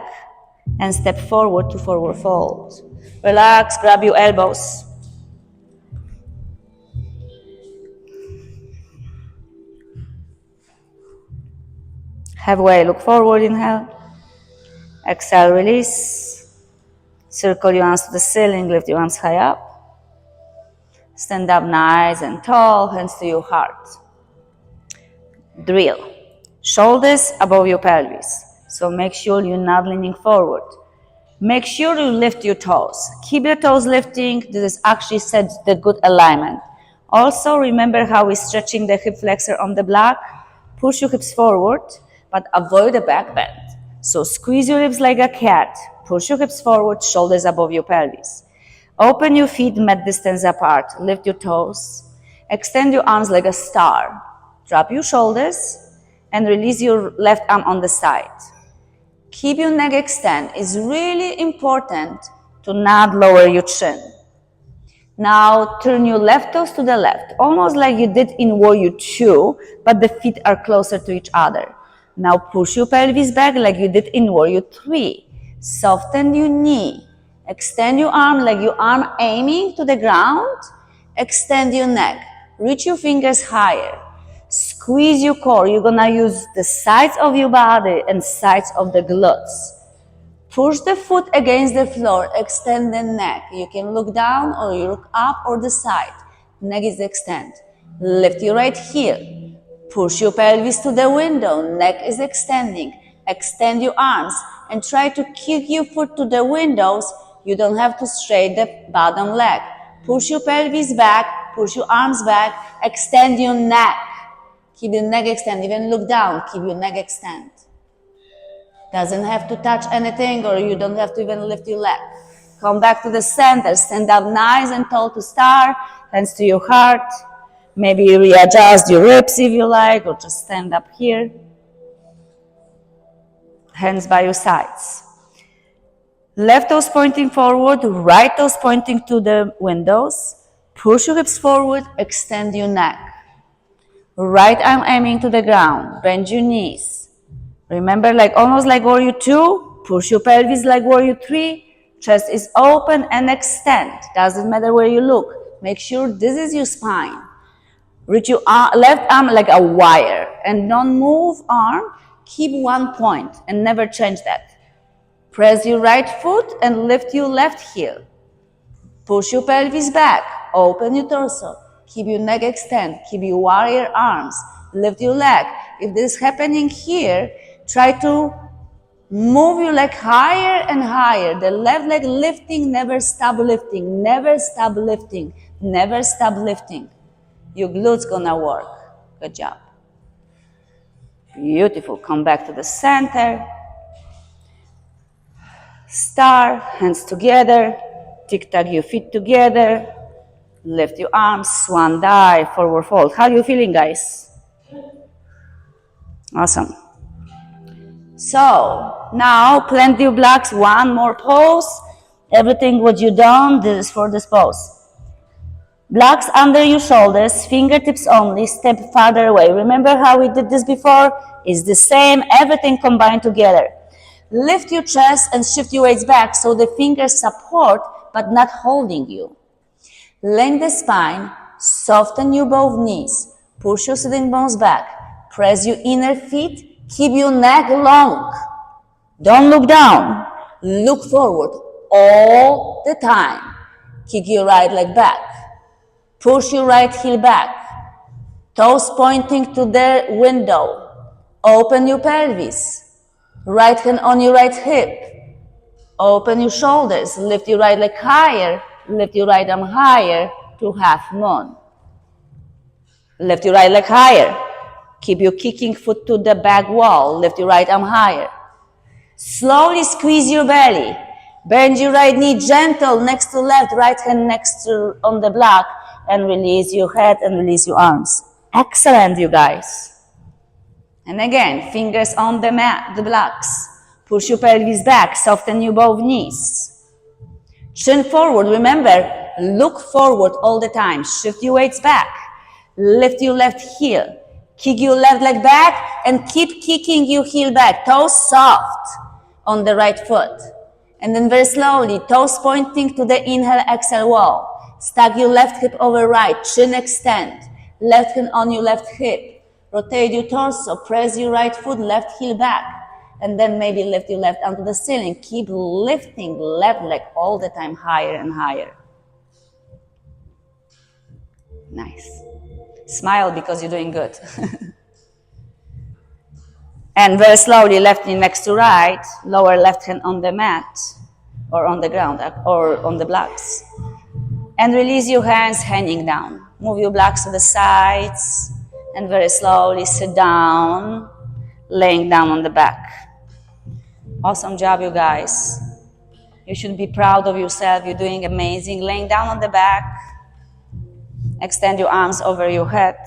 and step forward to forward fold. Relax, grab your elbows. Halfway, look forward, inhale. Exhale, release. Circle your arms to the ceiling, lift your arms high up. Stand up nice and tall, hands to your heart. Drill. Shoulders above your pelvis. So make sure you're not leaning forward. Make sure you lift your toes. Keep your toes lifting. This is actually sets the good alignment. Also, remember how we're stretching the hip flexor on the block. Push your hips forward, but avoid a back bend. So squeeze your hips like a cat. Push your hips forward, shoulders above your pelvis. Open your feet mat distance apart. Lift your toes. Extend your arms like a star. Drop your shoulders and release your left arm on the side. Keep your neck extend. It's really important to not lower your chin. Now turn your left toes to the left, almost like you did in warrior 2, but the feet are closer to each other. Now push your pelvis back like you did in warrior 3. Soften your knee. Extend your arm like your arm aiming to the ground. Extend your neck. Reach your fingers higher. Squeeze your core. You're gonna use the sides of your body and sides of the glutes. Push the foot against the floor, extend the neck. You can look down or you look up or the side. Neck is extended. Lift your right heel. Push your pelvis to the window, neck is extending. Extend your arms and try to kick your foot to the windows. You don't have to straight the bottom leg. Push your pelvis back, push your arms back, extend your neck. Keep your neck extended, even look down, keep your neck extended. Doesn't have to touch anything or you don't have to even lift your leg. Come back to the center, stand up nice and tall to start, hands to your heart. Maybe readjust your ribs if you like, or just stand up here. Hands by your sides. Left toes pointing forward, right toes pointing to the windows. Push your hips forward, extend your neck. Right arm aiming to the ground, bend your knees. Remember, like almost like warrior 2, push your pelvis like warrior 3, chest is open and extend. Doesn't matter where you look. Make sure this is your spine. Reach your left arm like a wire and don't move arm. Keep one point and never change that. Press your right foot and lift your left heel. Push your pelvis back. Open your torso. Keep your neck extended. Keep your warrior arms. Lift your leg. If this is happening here, try to move your leg higher and higher. The left leg lifting, never stop lifting. Never stop lifting. Never stop lifting. Your glutes gonna work. Good job. Beautiful. Come back to the center. Start, hands together. Tic-tac your feet together. Lift your arms, swan dive, forward fold. How are you feeling, guys? Awesome. So, now plant your blocks, one more pose. Everything what you done, this is for this pose. Blocks under your shoulders, fingertips only, step farther away. Remember how we did this before? It's the same, everything combined together. Lift your chest and shift your weights back so the fingers support but not holding you. Lengthen the spine, soften your both knees, push your sitting bones back, press your inner feet, keep your neck long. Don't look down, look forward all the time. Kick your right leg back, push your right heel back, toes pointing to the window, open your pelvis, right hand on your right hip, open your shoulders, lift your right leg higher, lift your right arm higher to half moon. Lift your right leg higher. Keep your kicking foot to the back wall. Lift your right arm higher. Slowly squeeze your belly. Bend your right knee gentle next to left, right hand next to on the block, and release your head and release your arms. Excellent, you guys. And again, fingers on the mat, the blocks. Push your pelvis back, soften your both knees. Chin forward, remember, look forward all the time. Shift your weights back. Lift your left heel. Kick your left leg back and keep kicking your heel back. Toes soft on the right foot. And then very slowly, toes pointing to the inhale, exhale wall. Stack your left hip over right, chin extend. Left hand on your left hip. Rotate your torso, press your right foot, left heel back. And then maybe lift your left arm to the ceiling. Keep lifting left leg all the time higher and higher. Nice. Smile because you're doing good. And very slowly, left knee next to right, lower left hand on the mat or on the ground or on the blocks. And release your hands hanging down. Move your blocks to the sides and very slowly sit down, laying down on the back. Awesome job, you guys. You should be proud of yourself. You're doing amazing. Laying down on the back. Extend your arms over your head.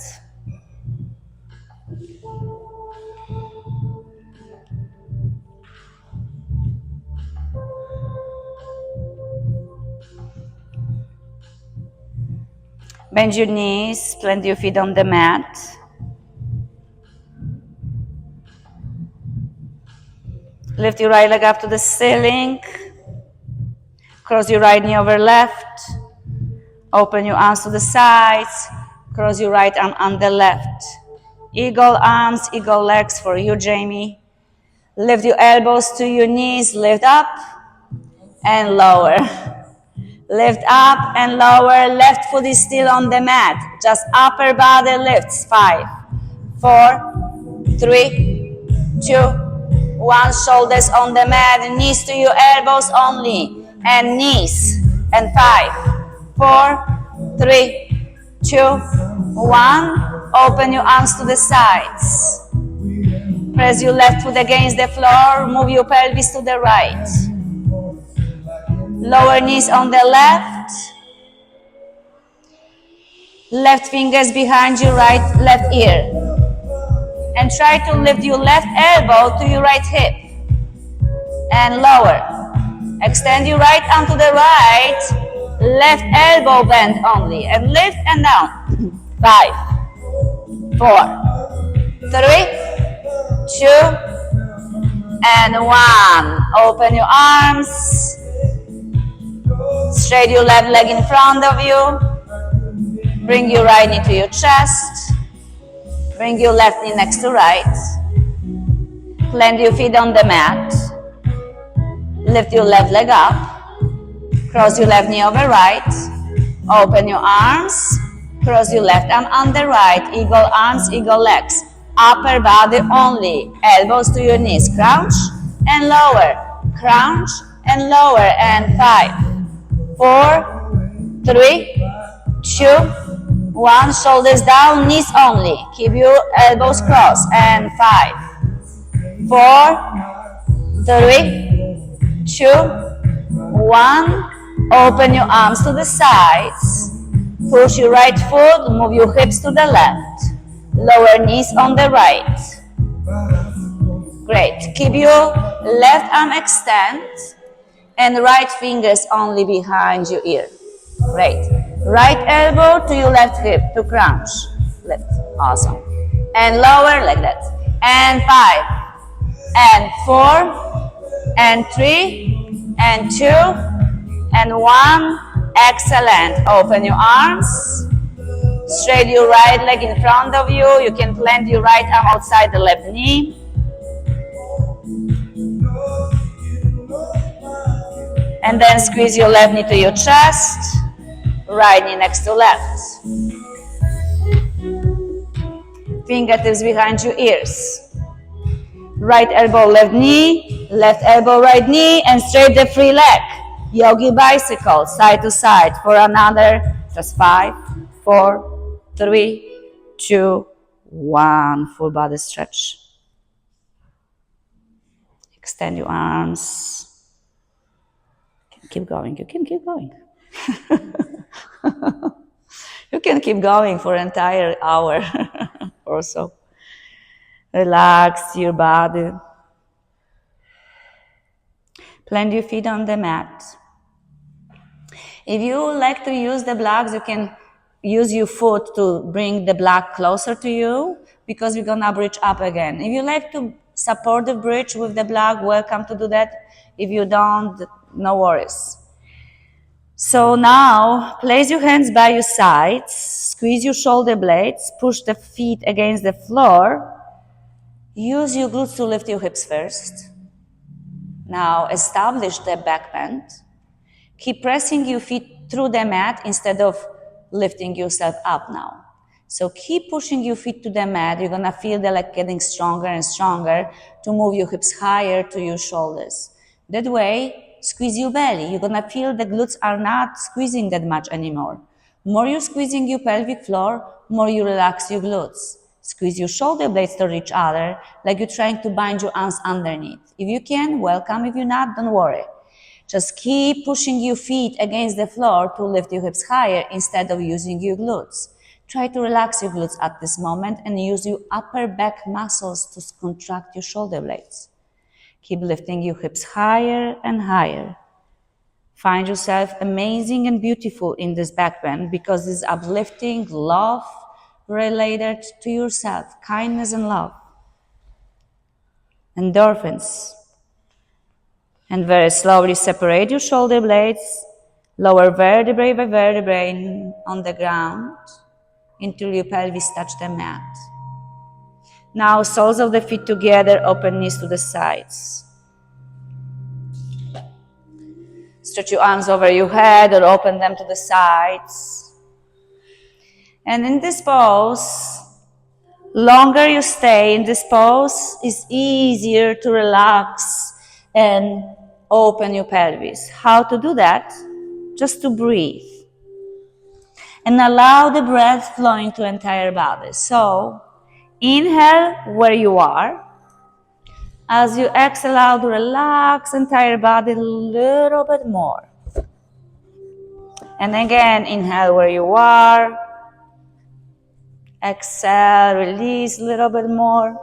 Bend your knees, plant your feet on the mat. Lift your right leg up to the ceiling. Cross your right knee over left. Open your arms to the sides. Cross your right arm on the left. Eagle arms, eagle legs for you, Jamie. Lift your elbows to your knees. Lift up and lower. Lift up and lower. Left foot is still on the mat. Just upper body lifts. 5, 4, 3, 2, 1. Shoulders on the mat. Knees to your elbows only. And knees. And 5, 4, 3, 2, 1. Open your arms to the sides. Press your left foot against the floor. Move your pelvis to the right. Lower knees on the left. Left fingers behind your left ear. And try to lift your left elbow to your right hip. And lower. Extend your right arm to the right. Left elbow bend only. And lift and down. 5, 4, 3, 2, and 1. Open your arms. Straight your left leg in front of you. Bring your right knee to your chest. Bring your left knee next to right. Plant your feet on the mat. Lift your left leg up. Cross your left knee over right. Open your arms. Cross your left arm on the right. Eagle arms, eagle legs. Upper body only. Elbows to your knees. Crouch and lower. Crouch and lower. And 5, 4, 3, 2, 1. Shoulders down, knees only. Keep your elbows crossed. And 5, 4, 3, 2, 1. Open your arms to the sides. Push your right foot. Move your hips to the left. Lower knees on the right. Great. Keep your left arm extend and right fingers only behind your ear. Great. Right elbow to your left hip to crunch. Lift. Awesome. And lower like that. And 5, and 4, and 3, and 2, and 1. Excellent. Open your arms. Straight your right leg in front of you. You can plant your right arm outside the left knee. And then squeeze your left knee to your chest. Right knee next to left. Fingertips behind your ears. Right elbow, left knee. Left elbow, right knee. And straight the free leg. Yogi bicycle, side to side for another. Just 5, 4, 3, 2, 1. Full body stretch. Extend your arms. Keep going. You can keep going. You can keep going for an entire hour or so. Relax your body. Plant your feet on the mat. If you like to use the blocks, you can use your foot to bring the block closer to you because we're gonna bridge up again. If you like to support the bridge with the block, welcome to do that. If you don't, no worries. So now, place your hands by your sides, squeeze your shoulder blades, push the feet against the floor. Use your glutes to lift your hips first. Now establish the back bend. Keep pressing your feet through the mat instead of lifting yourself up now. So keep pushing your feet to the mat. You're gonna feel the leg getting stronger and stronger to move your hips higher to your shoulders. That way, squeeze your belly. You're gonna feel the glutes are not squeezing that much anymore. More you're squeezing your pelvic floor, more you relax your glutes. Squeeze your shoulder blades toward each other like you're trying to bind your arms underneath. If you can, welcome. If you're not, don't worry. Just keep pushing your feet against the floor to lift your hips higher instead of using your glutes. Try to relax your glutes at this moment and use your upper back muscles to contract your shoulder blades. Keep lifting your hips higher and higher. Find yourself amazing and beautiful in this back bend because it's uplifting love related to yourself, kindness and love, endorphins. And very slowly separate your shoulder blades, lower vertebrae by vertebrae on the ground until your pelvis touch the mat. Now soles of the feet together, open knees to the sides. Stretch your arms over your head or open them to the sides. And in this pose, longer you stay in this pose, it's easier to relax and open your pelvis. How to do that? Just to breathe. And allow the breath flowing to entire body. So, inhale where you are. As you exhale out, relax entire body a little bit more. And again, inhale where you are. Exhale, release a little bit more.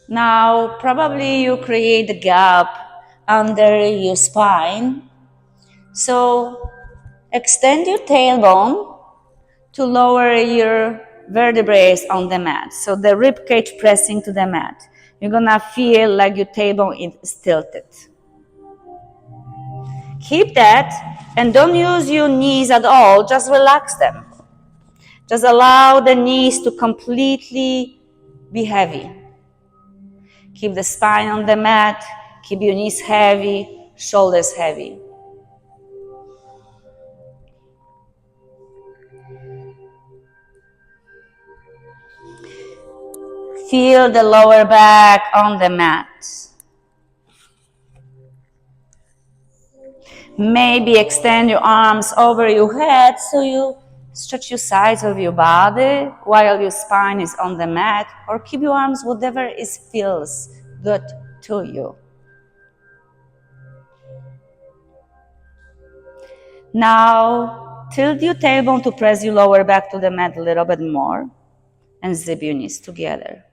Now, probably you create a gap under your spine. So, extend your tailbone to lower your vertebrae on the mat. So the rib cage pressing to the mat. You're gonna feel like your tailbone is tilted. Keep that and don't use your knees at all, just relax them. Just allow the knees to completely be heavy. Keep the spine on the mat, keep your knees heavy, shoulders heavy. Feel the lower back on the mat. Maybe extend your arms over your head so you stretch your sides of your body while your spine is on the mat, or keep your arms whatever feels good to you. Now, tilt your tailbone to press your lower back to the mat a little bit more and zip your knees together.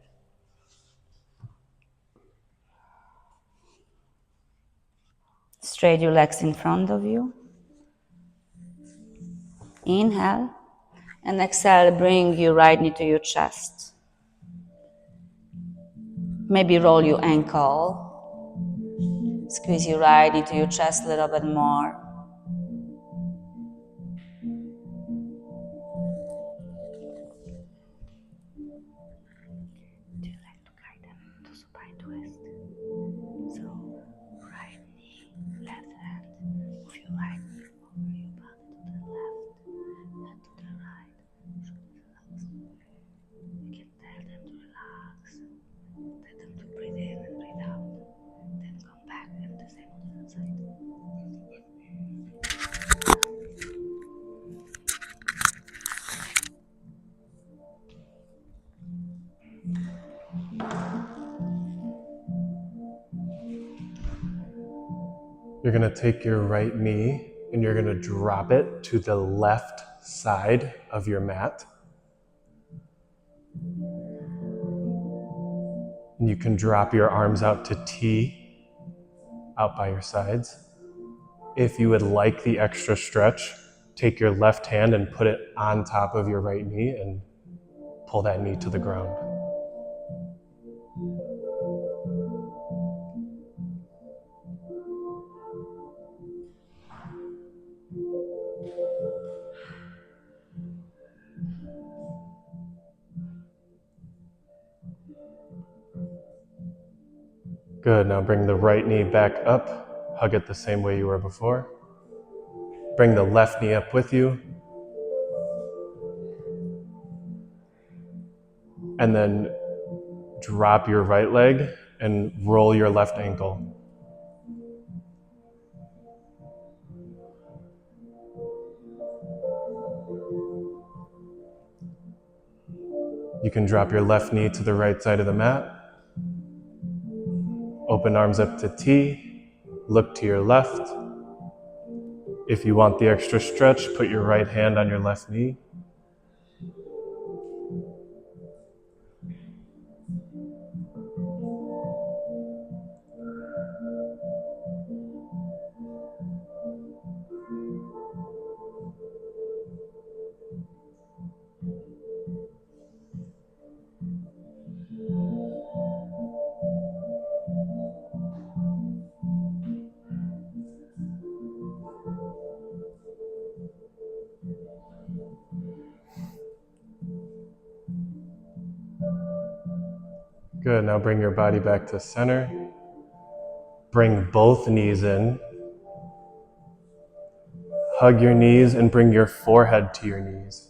Straight your legs in front of you. Inhale and exhale, bring your right knee to your chest. Maybe roll your ankle. Squeeze your right knee to your chest a little bit more. Do you like to guide them to supine twist? So, right knee, left hand, move your right knee over your body to the left and to the right. You can tell them to relax. Tell them to breathe in and breathe out. Then come back and the same on the other side. You're going to take your right knee and you're going to drop it to the left side of your mat. And you can drop your arms out to T, out by your sides. If you would like the extra stretch, take your left hand and put it on top of your right knee and pull that knee to the ground. Good, now bring the right knee back up, hug it the same way you were before. Bring the left knee up with you. And then drop your right leg and roll your left ankle. You can drop your left knee to the right side of the mat. Open arms up to T. Look to your left. If you want the extra stretch, put your right hand on your left knee. Good, now bring your body back to center. Bring both knees in. Hug your knees and bring your forehead to your knees.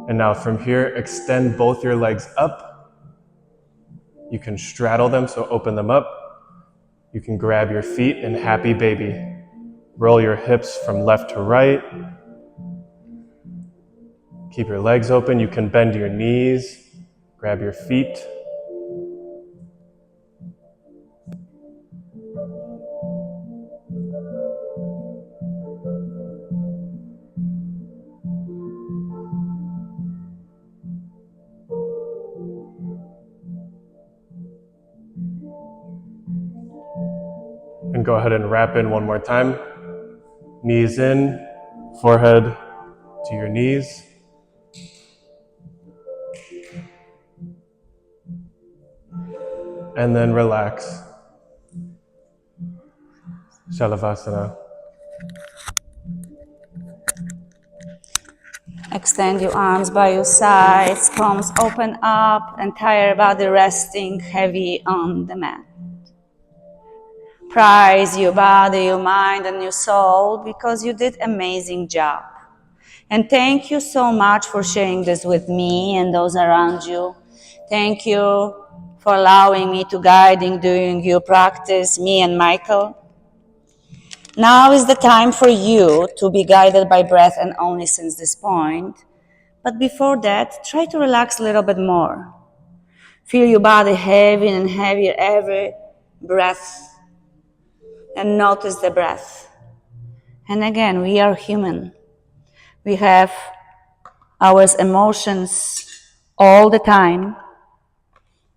And now from here, extend both your legs up. You can straddle them, so open them up. You can grab your feet in happy baby. Roll your hips from left to right. Keep your legs open. You can bend your knees. Grab your feet. And go ahead and wrap in one more time. Knees in, forehead to your knees. And then relax. Shalavasana. Extend your arms by your sides, palms open up, entire body resting heavy on the mat. Prize your body, your mind, and your soul because you did an amazing job. And thank you so much for sharing this with me and those around you. Thank you for allowing me to guiding during your practice, me and Michael. Now is the time for you to be guided by breath and only since this point. But before that, try to relax a little bit more. Feel your body heavy and heavier every breath. And notice the breath. And again, we are human. We have our emotions all the time,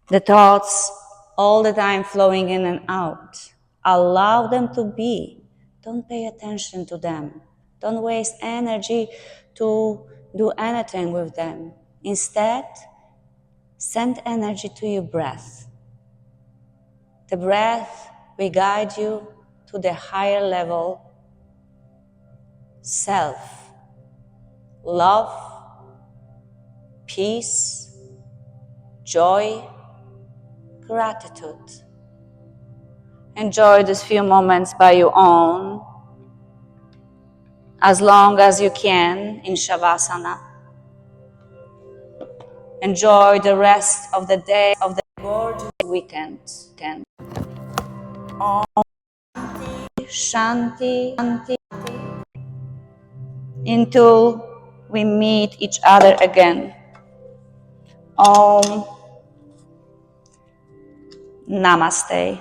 the thoughts all the time flowing in and out. Allow them to be. Don't pay attention to them. Don't waste energy to do anything with them. Instead, send energy to your breath. The breath will guide you to the higher level self, love, peace, joy, gratitude. Enjoy these few moments by your own, as long as you can in Shavasana. Enjoy the rest of the day, of the gorgeous weekend. Om Shanti, Shanti, until we meet each other again. Om Namaste.